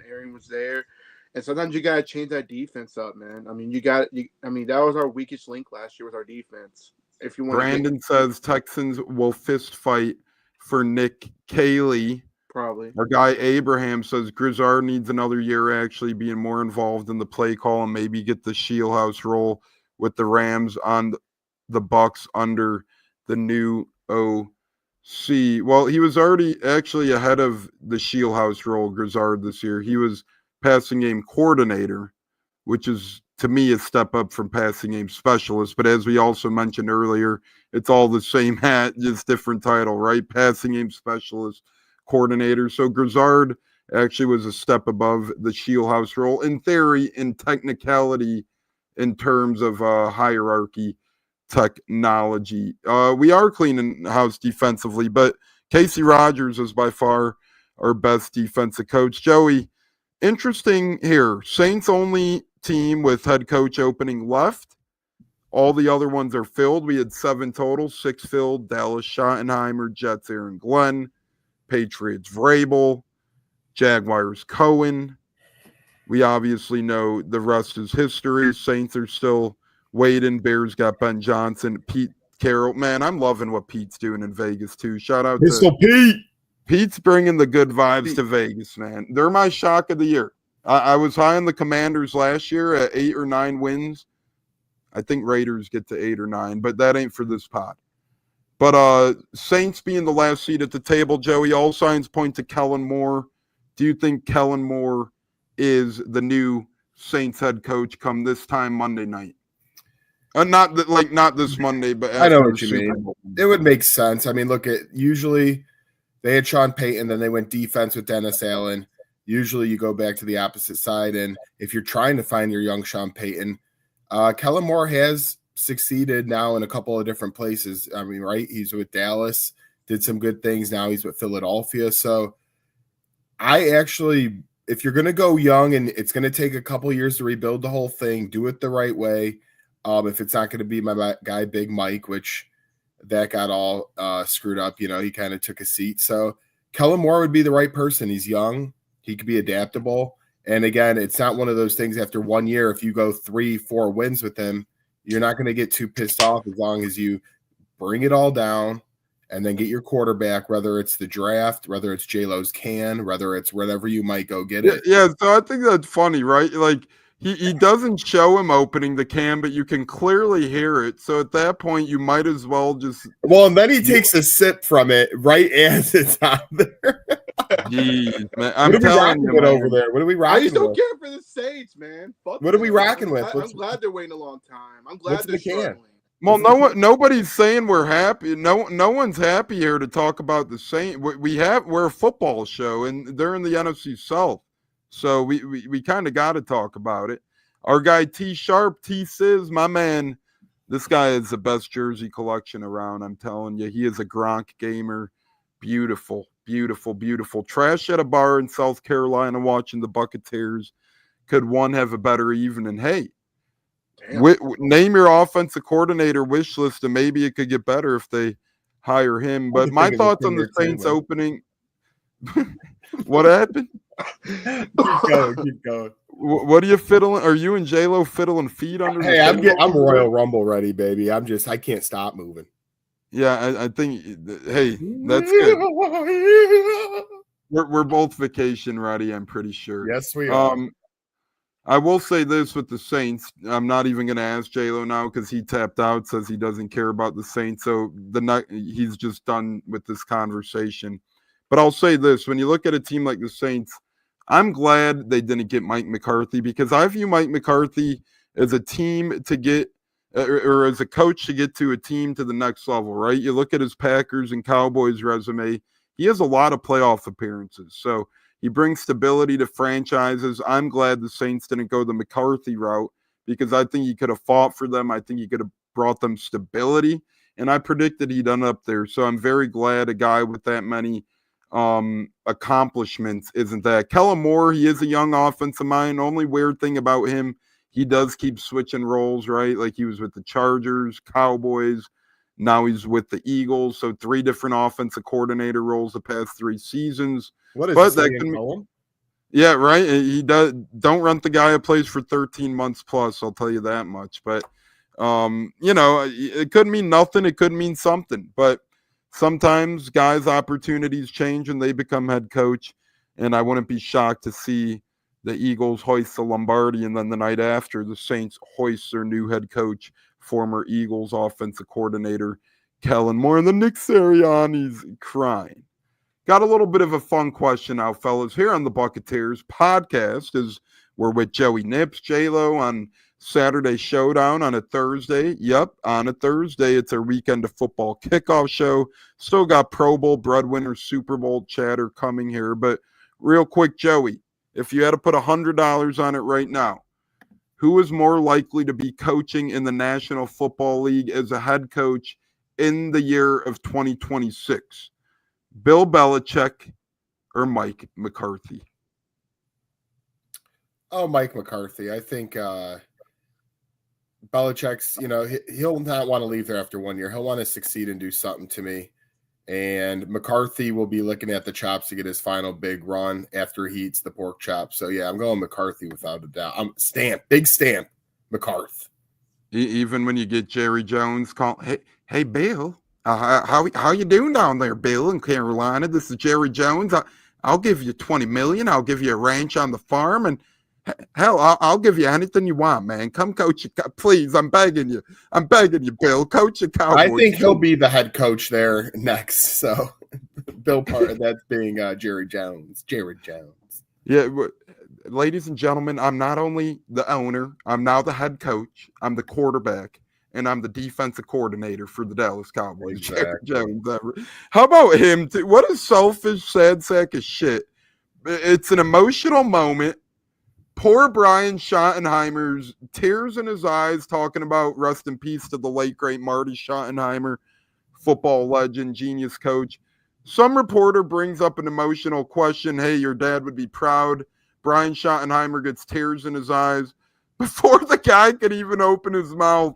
Arians was there. And sometimes you got to change that defense up, man. I mean, that was our weakest link last year was our defense. If you want Brandon says Texans will fist fight for Nick Caley. Probably. Our guy Abraham says Grizzard needs another year actually being more involved in the play call and maybe get the Shieldhouse role with the Rams on the Bucs under the new OC. Well, he was already actually ahead of the Shieldhouse role, Grizzard, this year. He was passing game coordinator, which is to me a step up from passing game specialist. But as we also mentioned earlier, it's all the same hat, just different title, right? Passing game specialist, coordinator. So Grizzard actually was a step above the Shieldhouse role in theory, in technicality, in terms of hierarchy, technology. We are cleaning house defensively, but Casey Rogers is by far our best defensive coach. Joey, interesting here. Saints only team with head coach opening left. All the other ones are filled. We had 7 total, 6 filled. Dallas Schottenheimer, Jets Aaron Glenn, Patriots Vrabel, Jaguars Cohen. We obviously know the rest is history. Saints are still waiting. Bears got Ben Johnson, Pete Carroll. Man, I'm loving what Pete's doing in Vegas too. Shout out Pistol to Pete. Pete's bringing the good vibes to Vegas, man. They're my shock of the year. I was high on the Commanders last year at 8 or 9 wins. I think Raiders get to 8 or 9, but that ain't for this pod. But Saints being the last seat at the table, Joey, all signs point to Kellen Moore. Do you think Kellen Moore is the new Saints head coach come this time Monday night? Not this Monday, but I know after what you Super mean. Bowl. It would make sense. I mean, look at usually they had Sean Payton, then they went defense with Dennis Allen. Usually you go back to the opposite side, and if you're trying to find your young Sean Payton, Kellen Moore has succeeded now in a couple of different places. I mean, right? He's with Dallas, did some good things. Now he's with Philadelphia. So I actually, if you're going to go young and it's going to take a couple years to rebuild the whole thing, do it the right way. If it's not going to be my guy, Big Mike, which that got all screwed up, he kind of took a seat. So Kellen Moore would be the right person. He's young. He could be adaptable. And again, it's not one of those things after 1 year, if you go 3-4 wins with him, you're not going to get too pissed off as long as you bring it all down and then get your quarterback, whether it's the draft, whether it's J-Lo's can, whether it's wherever you might go get it. Yeah, so I think that's funny, right? Like, he doesn't show him opening the can, but you can clearly hear it. So at that point, you might as well just... Well, and then he takes a sip from it right as it's on there. Jeez, man. I'm What are we telling rocking you, with man. over there? What are we I rocking just don't with? care for the Saints, man. Fuck What are we them. rocking with? I'm glad they're waiting a long time. I'm glad What's they're the can? struggling. Well, nobody's saying we're happy. No one's happy here to talk about the Saints. We're a football show, and they're in the NFC South, so we kind of got to talk about it. Our guy T Sharp, T Sizz, my man, this guy is the best jersey collection around. I'm telling you, he is a Gronk gamer. Beautiful, beautiful, beautiful. Trash at a bar in South Carolina watching the Buccaneers. Could one have a better evening? Hey. Name your offensive coordinator wish list, and maybe it could get better if they hire him. But my thoughts on the Saints opening. What happened? Keep going. What are you fiddling? Are you and J-Lo fiddling feet under? Hey, I'm Royal Rumble ready, baby. I can't stop moving. Yeah, I think. Hey, that's good. We're both vacation ready. I'm pretty sure. Yes, we are. I will say this with the Saints. I'm not even going to ask J-Lo now because he tapped out, says he doesn't care about the Saints. So he's just done with this conversation. But I'll say this. When you look at a team like the Saints, I'm glad they didn't get Mike McCarthy because I view Mike McCarthy as a team to get or as a coach to get to a team to the next level, right? You look at his Packers and Cowboys resume. He has a lot of playoff appearances. So he brings stability to franchises. I'm glad the Saints didn't go the McCarthy route because I think he could have fought for them. I think he could have brought them stability, and I predicted he'd end up there. So I'm very glad a guy with that many accomplishments isn't that. Kellen Moore, he is a young offensive mind. Only weird thing about him, he does keep switching roles, right? Like he was with the Chargers, Cowboys. Now he's with the Eagles. So 3 different offensive coordinator roles the past 3 seasons. What is but that that can, yeah, right. He does. Don't rent the guy who plays for 13 months plus. I'll tell you that much. But it could mean nothing. It could mean something. But sometimes guys' opportunities change and they become head coach. And I wouldn't be shocked to see the Eagles hoist the Lombardi, and then the night after, the Saints hoist their new head coach, former Eagles offensive coordinator Kellen Moore, and the Nick Sirianni's crying. Got a little bit of a fun question now, fellas. Here on the Buccaneers podcast is we're with Joey Nips, J-Lo on Saturday Showdown on a Thursday. Yep, on a Thursday. It's our weekend of football kickoff show. Still got Pro Bowl, breadwinner, Super Bowl chatter coming here. But real quick, Joey, if you had to put $100 on it right now, who is more likely to be coaching in the National Football League as a head coach in the year of 2026? Bill Belichick or Mike McCarthy? Oh, Mike McCarthy. I think Belichick's, he'll not want to leave there after 1 year. He'll want to succeed and do something to me. And McCarthy will be looking at the chops to get his final big run after he eats the pork chops. So, yeah, I'm going McCarthy without a doubt. Big stamp, McCarthy. Even when you get Jerry Jones call, hey, Bill, how you doing down there, Bill, in Carolina? This is Jerry Jones. I'll give you $20 million. I'll give you a ranch on the farm, and hell, I'll give you anything you want, man. Come coach, please. I'm begging you, Bill. Coach the Cowboys. I think he'll be the head coach there next. So, Bill Part, that's being Jerry Jones. Yeah. Ladies and gentlemen, I'm not only the owner, I'm now the head coach, I'm the quarterback, and I'm the defensive coordinator for the Dallas Cowboys. Exactly. Jones. How about him? What a selfish, sad sack of shit. It's an emotional moment. Poor Brian Schottenheimer's tears in his eyes talking about rest in peace to the late, great Marty Schottenheimer, football legend, genius coach. Some reporter brings up an emotional question. Hey, your dad would be proud. Brian Schottenheimer gets tears in his eyes. Before the guy could even open his mouth,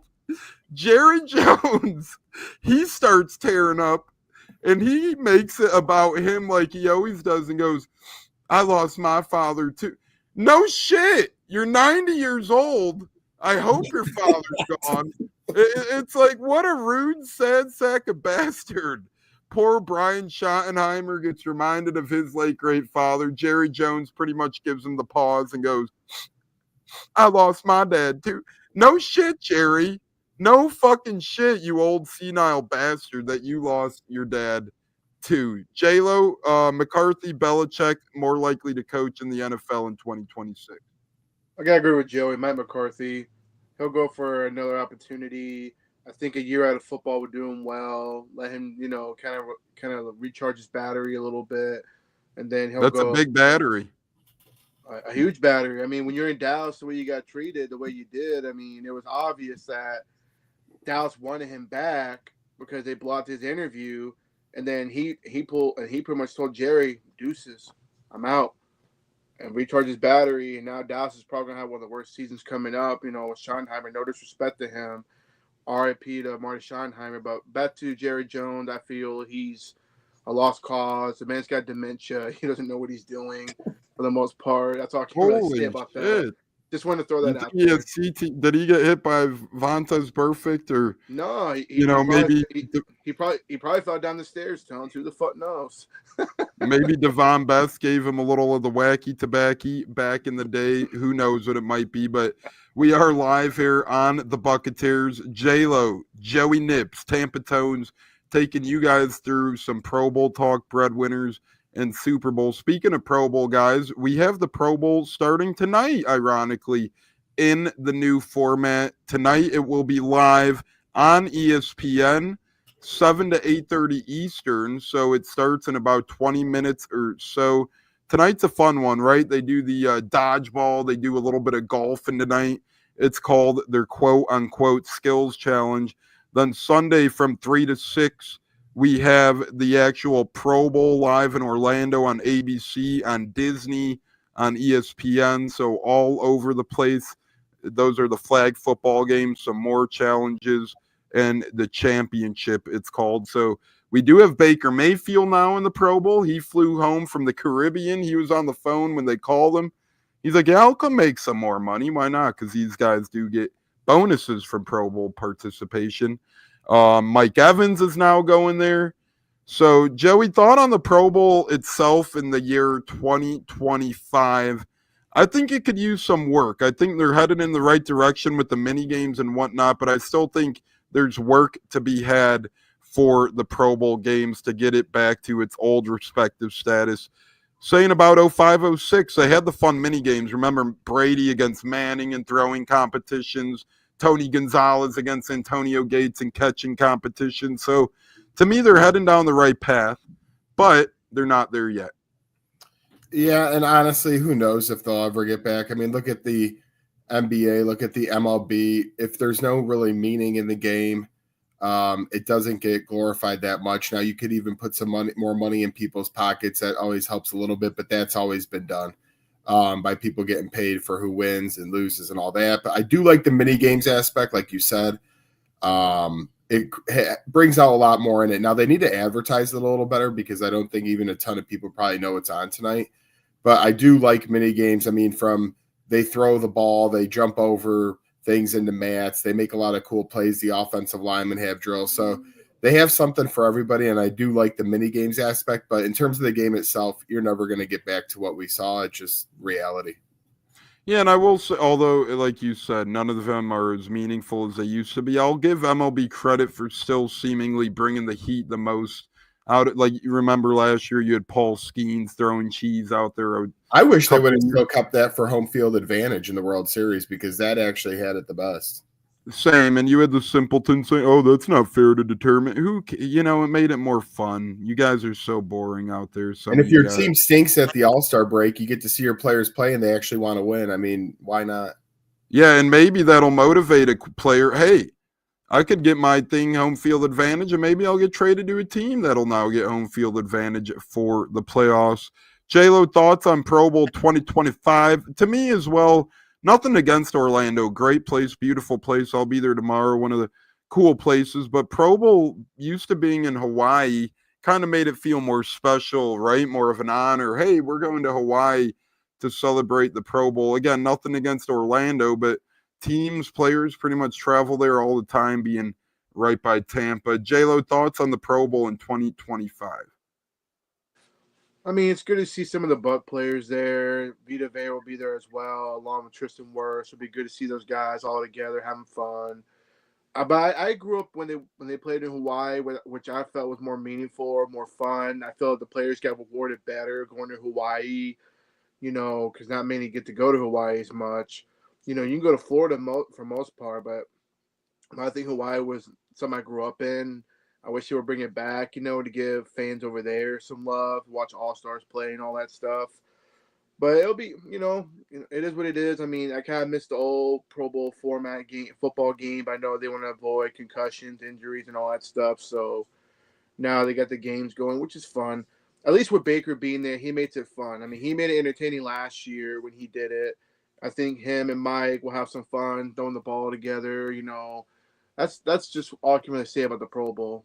Jerry Jones, he starts tearing up, and he makes it about him like he always does and goes, I lost my father too. No shit. You're 90 years old. I hope your father's gone. It's like, what a rude, sad sack of bastard. Poor Brian Schottenheimer gets reminded of his late great father. Jerry Jones pretty much gives him the pause and goes, I lost my dad too. No shit, Jerry. No fucking shit, you old senile bastard, that you lost your dad too. J-Lo, McCarthy, Belichick, more likely to coach in the NFL in 2026. I gotta agree with Joey. Mike McCarthy, he'll go for another opportunity. I think a year out of football would do him well. Let him, kind of recharge his battery a little bit, and then he'll That's go. A big battery. A huge battery. I mean, when you're in Dallas, the way you got treated, the way you did, I mean, it was obvious that Dallas wanted him back because they blocked his interview, and then he pretty much told Jerry, deuces, I'm out, and recharge his battery. And now Dallas is probably gonna have one of the worst seasons coming up. With Schottenheimer, no disrespect to him. RIP to Marty Schottenheimer, but back to Jerry Jones, I feel he's a lost cause. The man's got dementia. He doesn't know what he's doing for the most part. That's all I can really say about that. Just wanted to throw that out there. Did he get hit by Vontaze Perfect or no? He probably fell down the stairs, Tones. Who the fuck knows? Maybe Devon Best gave him a little of the wacky tobacco back in the day. Who knows what it might be? But we are live here on the Buccaneers. J-Lo, Joey Nips, Tampa Tones, taking you guys through some Pro Bowl talk, breadwinners, and Super Bowl. Speaking of Pro Bowl, guys, we have the Pro Bowl starting tonight, ironically, in the new format. Tonight it will be live on ESPN, 7 to 8:30 Eastern, so it starts in about 20 minutes or so. Tonight's a fun one, right? They do the dodgeball. They do a little bit of golfing tonight. It's called their quote-unquote skills challenge. Then Sunday from 3 to 6, we have the actual Pro Bowl live in Orlando on ABC, on Disney, on ESPN, so all over the place. Those are the flag football games, some more challenges, and the championship, it's called. So we do have Baker Mayfield now in the Pro Bowl. He flew home from the Caribbean. He was on the phone when they called him. He's like, yeah, I'll come make some more money. Why not? Because these guys do get bonuses from Pro Bowl participation. Mike Evans is now going there. So, Joey, thought on the Pro Bowl itself in the year 2025. I think it could use some work. I think they're headed in the right direction with the mini games and whatnot, but I still think there's work to be had for the Pro Bowl games to get it back to its old respective status. Saying about 05-06, they had the fun mini games. Remember Brady against Manning in throwing competitions, Tony Gonzalez against Antonio Gates in catching competition. So to me, they're heading down the right path, but they're not there yet. Yeah, and honestly, who knows if they'll ever get back. I mean, look at the NBA, look at the MLB. If there's no really meaning in the game, it doesn't get glorified that much. Now, you could even put some more money in people's pockets. That always helps a little bit, but that's always been done. by people getting paid for who wins and loses and all that. But I do like the mini games aspect, like you said. It brings out a lot more in it. Now they need to advertise it a little better because I don't think even a ton of people probably know it's on tonight. But I do like mini games. I mean, from they throw the ball, they jump over things into mats, they make a lot of cool plays. The offensive linemen have drills, so they have something for everybody. And I do like the mini games aspect. But in terms of the game itself, you're never going to get back to what we saw. It's just reality. Yeah, and I will say, although, like you said, none of them are as meaningful as they used to be, I'll give MLB credit for still seemingly bringing the heat the most out. Like, you remember last year, you had Paul Skeens throwing cheese out there. I wish they would have still kept that for home field advantage in the World Series because that actually had it the best. Same, and you had the simpleton saying, "Oh, that's not fair to determine." It made it more fun. You guys are so boring out there. And if your team stinks at the All-Star break, you get to see your players play and they actually want to win. I mean, why not? Yeah, and maybe that'll motivate a player. Hey, I could get my thing home field advantage, and maybe I'll get traded to a team that'll now get home field advantage for the playoffs. J-Lo, thoughts on Pro Bowl 2025? To me as well, nothing against Orlando. Great place, beautiful place. I'll be there tomorrow, one of the cool places. But Pro Bowl, used to being in Hawaii, kind of made it feel more special, right? More of an honor. Hey, we're going to Hawaii to celebrate the Pro Bowl. Again, nothing against Orlando, but teams, players pretty much travel there all the time, being right by Tampa. J-Lo, thoughts on the Pro Bowl in 2025? I mean, it's good to see some of the Buc players there. Vita Vea will be there as well, along with Tristan Wirfs. It'll be good to see those guys all together having fun. But I grew up when they played in Hawaii, which I felt was more meaningful or more fun. I felt the players got rewarded better going to Hawaii, because not many get to go to Hawaii as much. You can go to Florida for most part, but I think Hawaii was something I grew up in. I wish they would bring it back, to give fans over there some love, watch All-Stars play and all that stuff. But it'll be, it is what it is. I mean, I kind of miss the old Pro Bowl format football game, but I know they want to avoid concussions, injuries, and all that stuff. So now they got the games going, which is fun. At least with Baker being there, he makes it fun. I mean, he made it entertaining last year when he did it. I think him and Mike will have some fun throwing the ball together. That's just all I can really say about the Pro Bowl.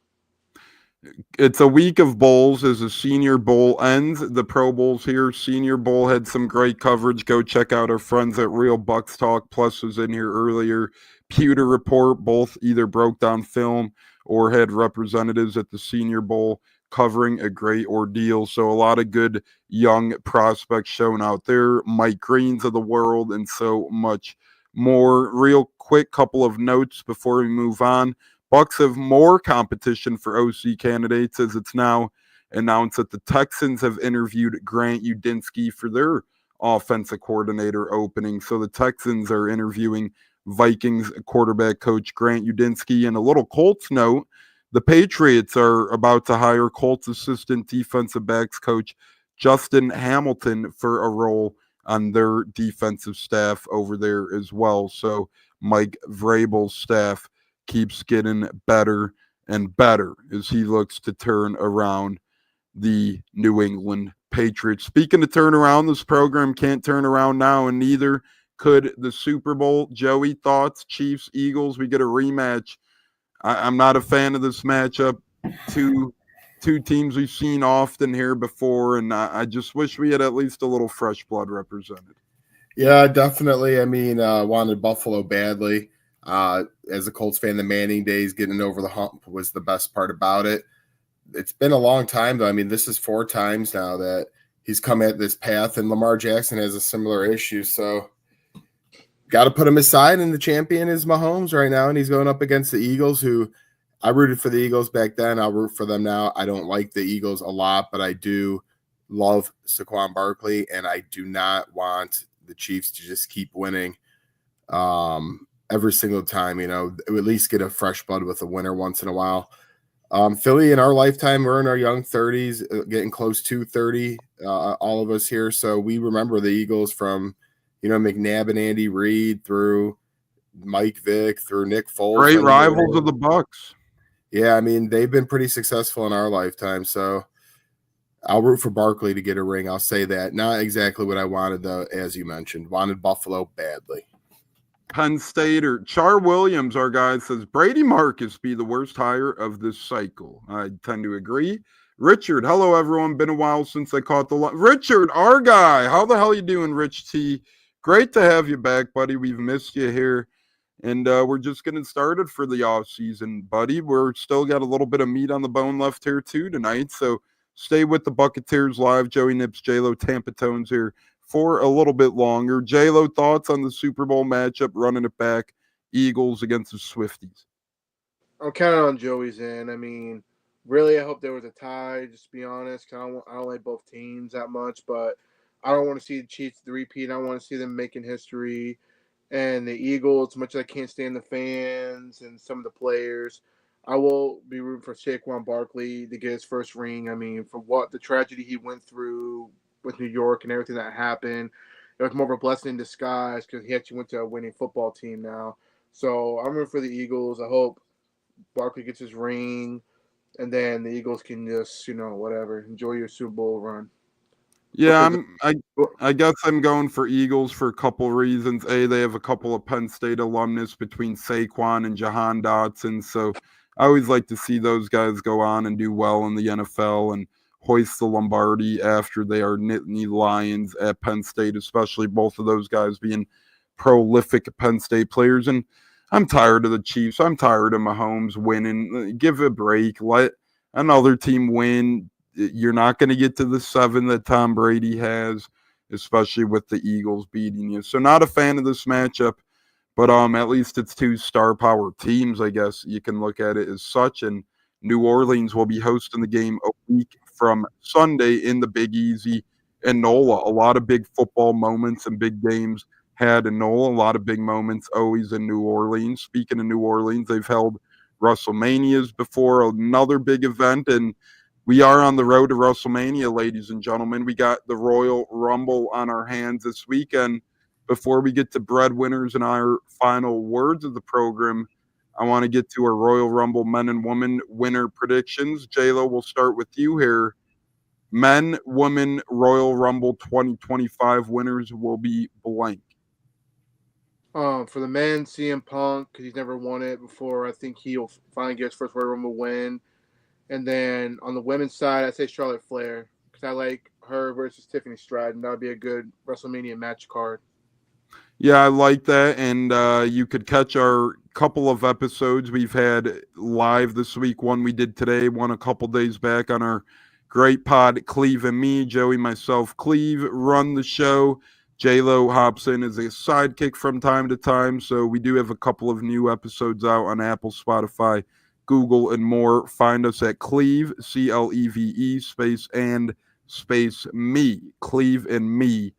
It's a week of bowls as the Senior Bowl ends. The Pro Bowl's here. Senior Bowl had some great coverage. Go check out our friends at Real Bucs Talk. Plus was in here earlier. Pewter Report both either broke down film or had representatives at the Senior Bowl covering a great ordeal. So a lot of good young prospects shown out there. Mike Greens of the world and so much more. Real quick couple of notes before we move on. Bucs have more competition for OC candidates as it's now announced that the Texans have interviewed Grant Udinski for their offensive coordinator opening. So the Texans are interviewing Vikings quarterback coach Grant Udinski. And a little Colts note, the Patriots are about to hire Colts assistant defensive backs coach Justin Hamilton for a role on their defensive staff over there as well. So Mike Vrabel's staff keeps getting better and better as he looks to turn around the New England Patriots. Speaking of turnaround, this program can't turn around now, and neither could the Super Bowl. Joey, thoughts? Chiefs, Eagles, we get a rematch. I'm not a fan of this matchup. Two teams we've seen often here before, and I just wish we had at least a little fresh blood represented. Yeah, definitely. I mean, wanted Buffalo badly. As a Colts fan, the Manning days, getting over the hump was the best part about it. It's been a long time, though. I mean, this is 4 times now that he's come at this path, and Lamar Jackson has a similar issue. So got to put him aside, and the champion is Mahomes right now, and he's going up against the Eagles, who I rooted for the Eagles back then. I'll root for them now. I don't like the Eagles a lot, but I do love Saquon Barkley, and I do not want the Chiefs to just keep winning every single time. At least get a fresh blood with a winner once in a while. Philly, in our lifetime, we're in our young 30s, getting close to 30, all of us here. So we remember the Eagles from, McNabb and Andy Reid through Mike Vick, through Nick Foles. Great rivals of the Bucs. Yeah, I mean, they've been pretty successful in our lifetime. So I'll root for Barkley to get a ring. I'll say that. Not exactly what I wanted, though, as you mentioned. Wanted Buffalo badly. Penn State or Char Williams, our guy, says Brady Marcus be the worst hire of this cycle. I tend to agree. Richard, hello everyone. Been a while since I caught the Richard, our guy. How the hell you doing, Rich T? Great to have you back, buddy. We've missed you here. And we're just getting started for the off season, buddy. We're still got a little bit of meat on the bone left here too tonight. So stay with the Buccaneers live. Joey Nips, J-Lo, Tampa Tones here for a little bit longer. J-Lo, thoughts on the Super Bowl matchup, running it back, Eagles against the Swifties? I'm counting on Joey's end. I mean, really, I hope there was a tie, just to be honest. I don't like both teams that much, but I don't want to see the Chiefs repeat. I want to see them making history. And the Eagles, as much as I can't stand the fans and some of the players, I will be rooting for Saquon Barkley to get his first ring. I mean, for what the tragedy he went through with New York and everything that happened, it was more of a blessing in disguise because he actually went to a winning football team now. So I'm rooting for the Eagles. I hope Barkley gets his ring, and then the Eagles can just, whatever, enjoy your Super Bowl run. Yeah, I guess I'm going for Eagles for a couple reasons. A, they have a couple of Penn State alumnus between Saquon and Jahan Dotson, so I always like to see those guys go on and do well in the NFL and hoist the Lombardi after they are Nittany Lions at Penn State, especially both of those guys being prolific Penn State players. And I'm tired of the Chiefs. I'm tired of Mahomes winning. Give a break. Let another team win. You're not going to get to the 7 that Tom Brady has, especially with the Eagles beating you. So not a fan of this matchup, but at least it's two star power teams, I guess you can look at it as such. And New Orleans will be hosting the game a week from Sunday in the Big Easy and NOLA. A lot of big football moments and big games had in NOLA. A lot of big moments always in New Orleans. Speaking of New Orleans, they've held WrestleManias before, another big event, and we are on the road to WrestleMania, ladies and gentlemen. We got the Royal Rumble on our hands this weekend. Before we get to breadwinners and our final words of the program, I want to get to our Royal Rumble men and women winner predictions. J-Lo, we'll start with you here. Men, women, Royal Rumble 2025 winners will be blank. For the men, CM Punk, because he's never won it before. I think he'll finally get his first Royal Rumble win. And then on the women's side, I'd say Charlotte Flair because I like her versus Tiffany Stratton. That would be a good WrestleMania match card. Yeah, I like that. And you could catch our couple of episodes we've had live this week. One we did today, one a couple days back on our great pod, Cleve and me, Joey, myself, Cleve, run the show. J-Lo hops in as a sidekick from time to time. So we do have a couple of new episodes out on Apple, Spotify, Google, and more. Find us at Cleve, CLEVE, space and space me, Cleve and me.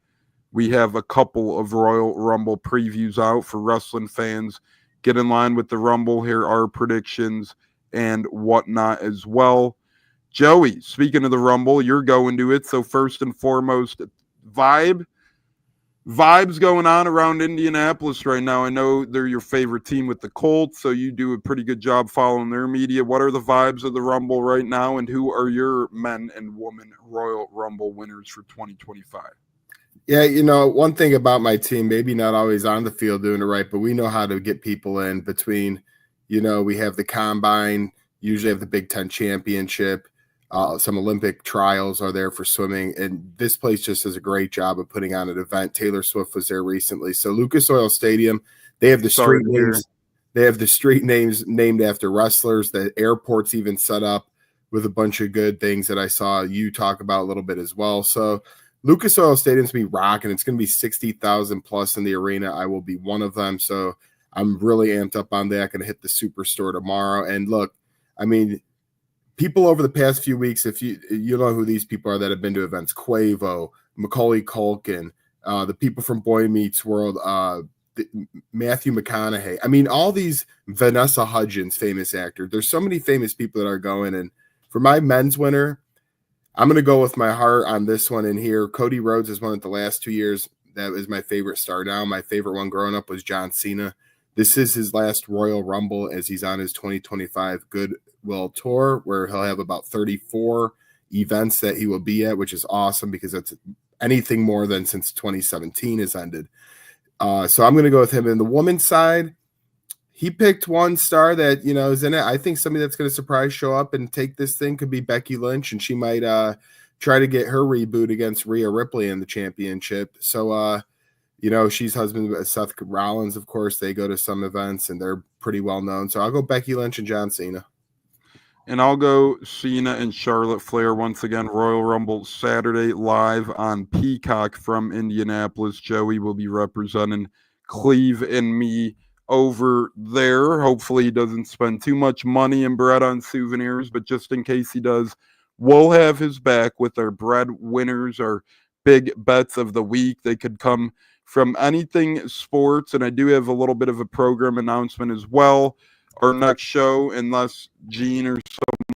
We have a couple of Royal Rumble previews out for wrestling fans. Get in line with the Rumble. Here are our predictions and whatnot as well. Joey, speaking of the Rumble, you're going to it. So first and foremost, vibes going on around Indianapolis right now. I know they're your favorite team with the Colts, so you do a pretty good job following their media. What are the vibes of the Rumble right now, and who are your men and women Royal Rumble winners for 2025? Yeah, one thing about my team, maybe not always on the field doing it right, but we know how to get people in between, we have the Combine, usually have the Big Ten Championship. Some Olympic trials are there for swimming, and this place just does a great job of putting on an event. Taylor Swift was there recently. So Lucas Oil Stadium, they have the street names. They have the street names named after wrestlers. The airport's even set up with a bunch of good things that I saw you talk about a little bit as well. So Lucas Oil Stadium's going to be rocking. It's going to be 60,000 plus in the arena. I will be one of them. So I'm really amped up on that. Going to hit the Superstore tomorrow. And look, I mean, people over the past few weeks, if you know who these people are that have been to events, Quavo, Macaulay Culkin, the people from Boy Meets World, Matthew McConaughey. I mean, all these, Vanessa Hudgens, famous actor. There's so many famous people that are going. And for my men's winner, I'm going to go with my heart on this one in here. Cody Rhodes has won it the last 2 years. That is my favorite star now. My favorite one growing up was John Cena. This is his last Royal Rumble as he's on his 2025 Goodwill Tour, where he'll have about 34 events that he will be at, which is awesome because that's anything more than since 2017 has ended. So I'm going to go with him. In the women's side, he picked one star that, is in it. I think somebody that's going to surprise show up and take this thing could be Becky Lynch, and she might try to get her reboot against Rhea Ripley in the championship. So, she's husband with Seth Rollins, of course. They go to some events, and they're pretty well known. So I'll go Becky Lynch and John Cena. And I'll go Cena and Charlotte Flair once again. Royal Rumble Saturday live on Peacock from Indianapolis. Joey will be representing Cleve and me over there. Hopefully he doesn't spend too much money and bread on souvenirs, but just in case he does, we'll have his back with our bread winners, our big bets of the week. They could come from anything sports, and I do have a little bit of a program announcement as well. Our next show, unless Gene or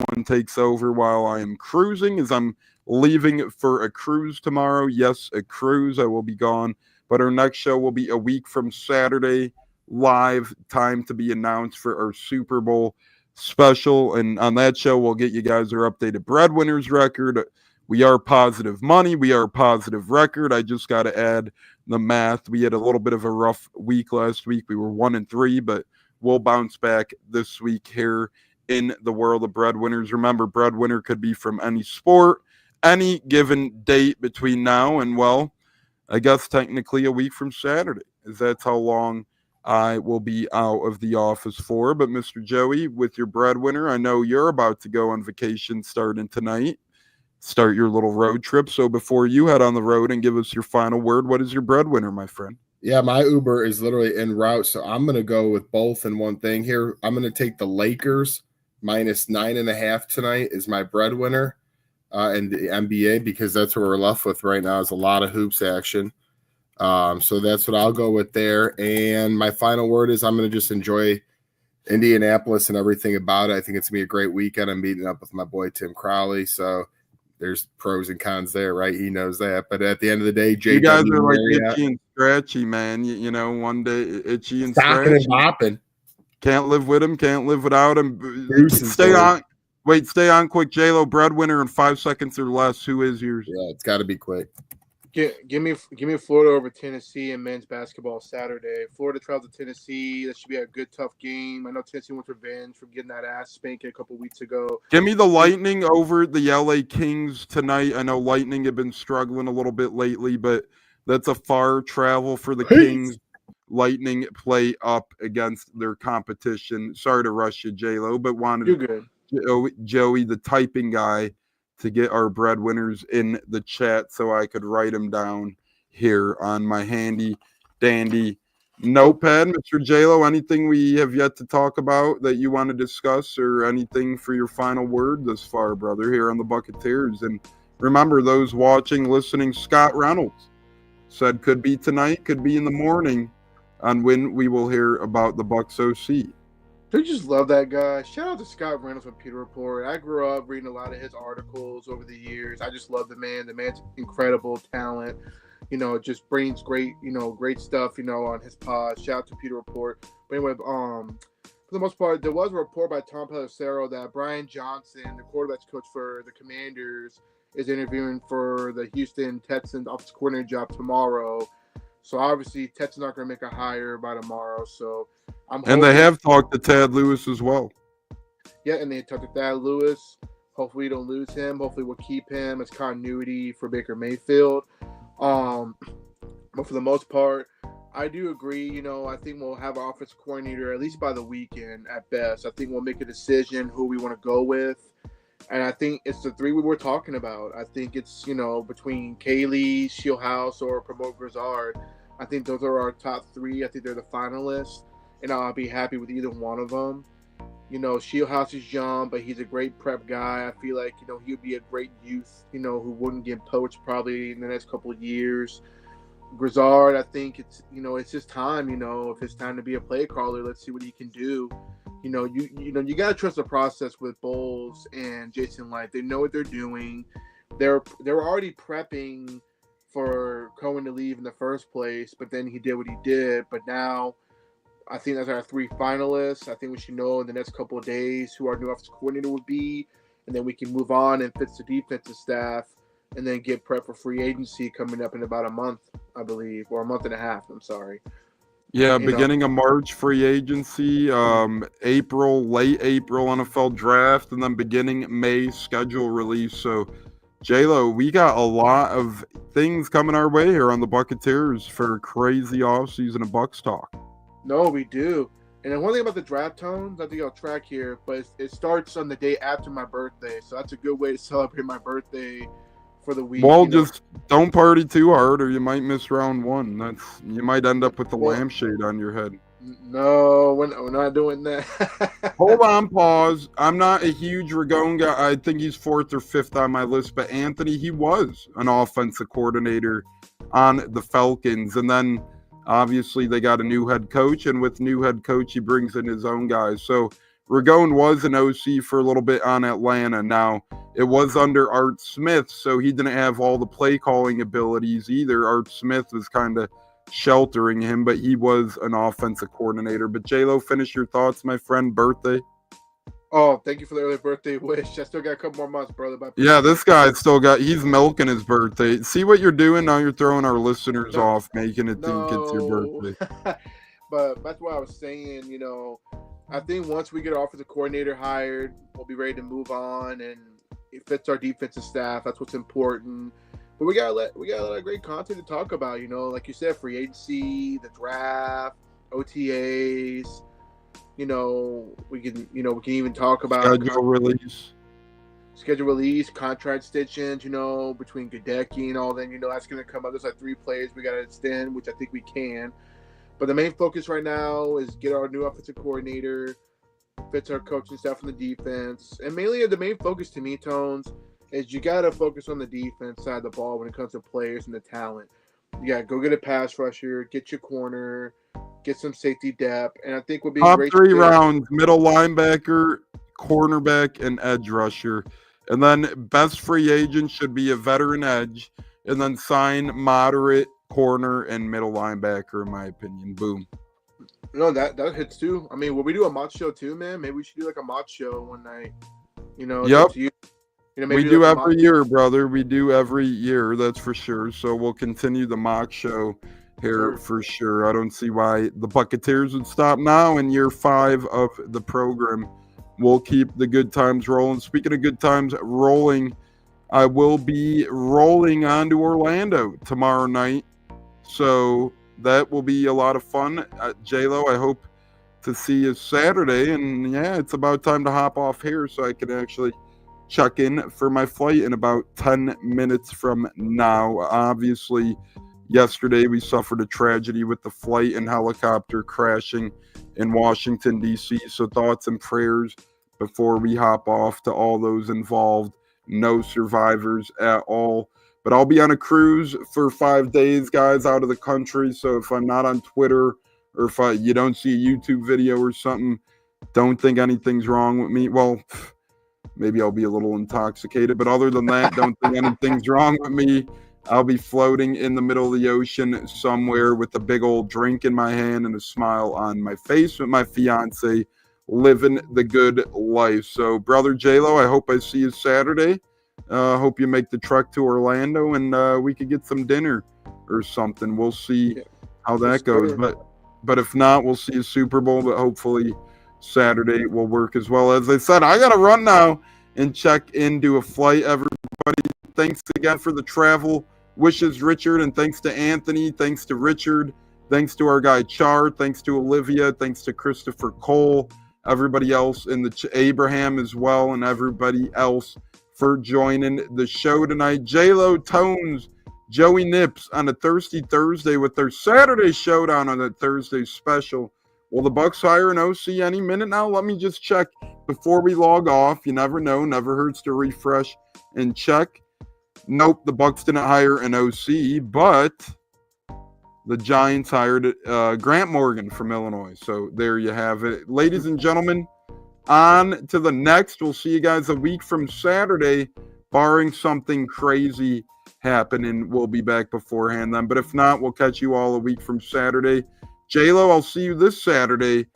someone takes over while I am cruising, is I'm leaving for a cruise tomorrow. Yes, a cruise. I will be gone. But our next show will be a week from Saturday, live, time to be announced for our Super Bowl special. And on that show, we'll get you guys our updated breadwinners record. We are positive money. We are positive record. I just got to add the math. We had a little bit of a rough week last week. We were 1-3, but we'll bounce back this week here in the world of breadwinners. Remember, breadwinner could be from any sport, any given date between now and, well, I guess technically a week from Saturday, as that's how long I will be out of the office for. But Mr. Joey, with your breadwinner, I know you're about to go on vacation starting tonight. Start your little road trip. So before you head on the road and give us your final word, what is your breadwinner, my friend? Yeah, my Uber is literally en route, so I'm going to go with both in one thing here. I'm going to take the Lakers -9.5 tonight is my breadwinner in the NBA, because that's what we're left with right now is a lot of hoops action. So that's what I'll go with there. And my final word is I'm going to just enjoy Indianapolis and everything about it. I think it's going to be a great weekend. I'm meeting up with my boy Tim Crowley, so there's pros and cons there, right? He knows that. But at the end of the day, you guys are like itchy and scratchy, man. You know, one day itchy and scratchy. And bopping. Can't live with him. Can't live without him. Stay on. Wait, stay on quick. J-Lo, breadwinner in 5 seconds or less. Who is yours? Yeah, it's got to be quick. Give me Florida over Tennessee in men's basketball Saturday. Florida travels to Tennessee. That should be a good, tough game. I know Tennessee wants revenge from getting that ass spanking a couple weeks ago. Give me the Lightning over the LA Kings tonight. I know Lightning have been struggling a little bit lately, but that's a far travel for the Kings. Lightning play up against their competition. Sorry to rush you, J-Lo, but wanted You're good. Joey, the typing guy, to get our breadwinners in the chat so I could write them down here on my handy dandy notepad. Mr. J-Lo, anything we have yet to talk about that you want to discuss, or anything for your final word this far, brother, here on the Buccaneers? And remember, those watching, listening, Scott Reynolds said could be tonight, could be in the morning on when we will hear about the Bucs OC. I just love that guy. Shout out to Scott Reynolds from Peter Report. I grew up reading a lot of his articles over the years. I just love the man. The man's incredible talent. Just brings great stuff, on his pod. Shout out to Peter Report. But anyway, for the most part, there was a report by Tom Pelissero that Brian Johnson, the quarterbacks coach for the Commanders, is interviewing for the Houston Texans offensive coordinator job tomorrow. So obviously, Texans aren't going to make a hire by tomorrow. So and they have talked to Tad Lewis as well. Yeah, and they talked to Thad Lewis. Hopefully, we don't lose him. Hopefully, we'll keep him as continuity for Baker Mayfield. But for the most part, I do agree. I think we'll have our offensive coordinator at least by the weekend at best. I think we'll make a decision who we want to go with. And I think it's the three we were talking about. I think it's, between Kaylee, Shieldhouse, or Promote Grizzard. I think those are our top three. I think they're the finalists. And I'll be happy with either one of them. Shieldhouse is young, but he's a great prep guy. I feel like, he would be a great youth, who wouldn't get poached probably in the next couple of years. Grizzard, I think it's, it's his time, if it's time to be a play caller, let's see what he can do. You got to trust the process with Bowles and Jason Light. They know what they're doing. They were already prepping for Cohen to leave in the first place, but then he did what he did. But now I think that's our three finalists. I think we should know in the next couple of days who our new offensive coordinator would be. and then we can move on and fix the defensive staff, and then get prep for free agency coming up in about a month, I believe, or a month and a half. I'm sorry. Yeah, beginning of March, free agency, April, late April, NFL draft, and then beginning May, schedule release. So, J-Lo, we got a lot of things coming our way here on the Buccaneers for crazy offseason of Bucs talk. No, we do. And then one thing about the draft tones, I think I'll track here, but it starts on the day after my birthday. So that's a good way to celebrate my birthday for the week. Well, just don't party too hard, or you might miss round one. You might end up with the lampshade on your head. No, we're not doing that. Hold on, pause. I'm not a huge Ragone guy. I think he's 4th or 5th on my list, but Anthony, he was an offensive coordinator on the Falcons, and then obviously they got a new head coach, and with new head coach, he brings in his own guys. So Ragone was an OC for a little bit on Atlanta. Now, it was under Art Smith, so he didn't have all the play calling abilities either. Art Smith was kind of sheltering him, but he was an offensive coordinator. But J-Lo, finish your thoughts, my friend. Birthday. Oh, thank you for the early birthday wish. I still got a couple more months, brother. Yeah, this guy's he's milking his birthday. See what you're doing now? You're throwing our listeners off, making it think it's your birthday. But that's what I was saying. I think once we get our offensive coordinator hired, we'll be ready to move on, and it fits our defensive staff. That's what's important. But we got a lot of great content to talk about. Like you said, free agency, the draft, OTAs. We can even talk about schedule release, contract stitchings. Between Gadecki and all that. That's going to come up. There's like 3 plays we got to extend, which I think we can. But the main focus right now is get our new offensive coordinator, fits our coaching staff on the defense, and mainly the main focus to me, Tones, is you got to focus on the defense side of the ball when it comes to players and the talent. You got to go get a pass rusher, get your corner, get some safety depth, and I think we'll be top great 3 rounds: middle linebacker, cornerback, and edge rusher. And then best free agent should be a veteran edge, and then sign moderate corner and middle linebacker, in my opinion. Boom. No, that hits too. I mean, will we do a mock show too, man? Maybe we should do like a mock show one night. Yep. Maybe we do every year, brother. We do every year, that's for sure. So we'll continue the mock show here for sure. I don't see why the Buccaneers would stop now in year 5 of the program. We'll keep the good times rolling. Speaking of good times rolling, I will be rolling on to Orlando tomorrow night. So that will be a lot of fun. J-Lo, I hope to see you Saturday. And yeah, it's about time to hop off here so I can actually check in for my flight in about 10 minutes from now. Obviously, yesterday we suffered a tragedy with the flight and helicopter crashing in Washington, D.C. So thoughts and prayers before we hop off to all those involved. No survivors at all. But I'll be on a cruise for 5 days, guys, out of the country. So if I'm not on Twitter or if you don't see a YouTube video or something, don't think anything's wrong with me. Well, maybe I'll be a little intoxicated. But other than that, don't think anything's wrong with me. I'll be floating in the middle of the ocean somewhere with a big old drink in my hand and a smile on my face with my fiance, living the good life. So, brother J-Lo, I hope I see you Saturday. Hope you make the trek to Orlando and we could get some dinner or something. We'll see how that goes. But if not, we'll see you Super Bowl. But hopefully Saturday will work as well. As I said, I got to run now and check into a flight. Everybody, thanks again for the travel wishes, Richard. And thanks to Anthony. Thanks to Richard. Thanks to our guy Char. Thanks to Olivia. Thanks to Christopher Cole. Everybody else in the Abraham as well. And everybody else for joining the show tonight. J-Lo, Tones, Joey Nips on a Thirsty Thursday with their Saturday showdown on a Thursday special. Will the Bucs hire an OC any minute now? Let me just check before we log off. You never know. Never hurts to refresh and check. Nope, the Bucs didn't hire an OC, but the Giants hired Grant Morgan from Illinois. So there you have it. Ladies and gentlemen, on to the next. We'll see you guys a week from Saturday, barring something crazy happening. We'll be back beforehand then. But if not, we'll catch you all a week from Saturday. J-Lo, I'll see you this Saturday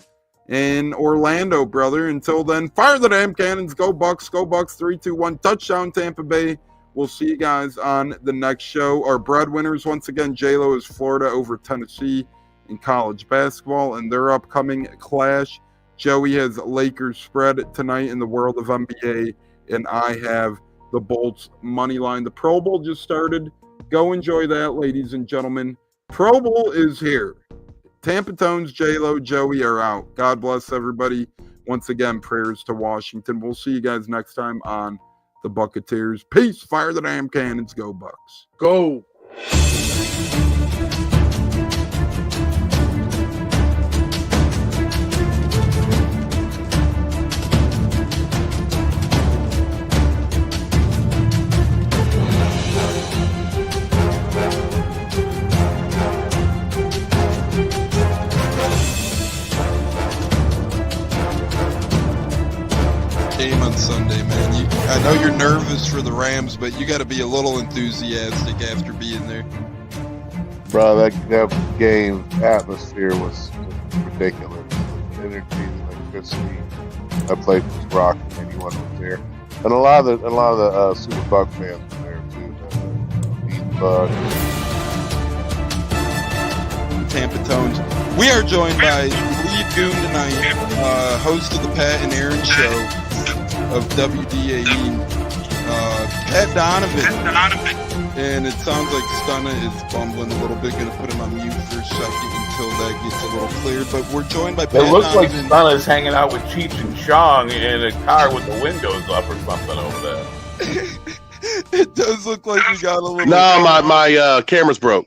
in Orlando, brother. Until then, fire the damn cannons. Go Bucs. Go Bucs. 3-2-1. Touchdown, Tampa Bay. We'll see you guys on the next show. Our breadwinners, once again, J-Lo is Florida over Tennessee in college basketball, and their upcoming clash. Joey has Lakers spread tonight in the world of NBA, and I have the Bolts money line. The Pro Bowl just started. Go enjoy that, ladies and gentlemen. Pro Bowl is here. Tampa Tones, J-Lo, Joey are out. God bless everybody. Once again, prayers to Washington. We'll see you guys next time on the Buccaneers. Peace. Fire the damn cannons. Go Bucs. Go. Game on Sunday, man. I know you're nervous for the Rams, but you got to be a little enthusiastic after being there. Bro, that game atmosphere was ridiculous. The energy, the electricity. I played with Rock and anyone was there, and a lot of the Super Buck fans were there too. The Bucs. Tampa Tones. We are joined by lead goon tonight, host of the Pat and Aaron show of WDAE, Pat Donovan. And it sounds like Stunna is bumbling a little bit. Going to put him on mute for a second until that gets a little cleared. But we're joined by Pat It looks like Donovan. Stunna's hanging out with Cheech and Chong in a car with the windows up or something over there. It does look like we got a little. No, my camera's broke.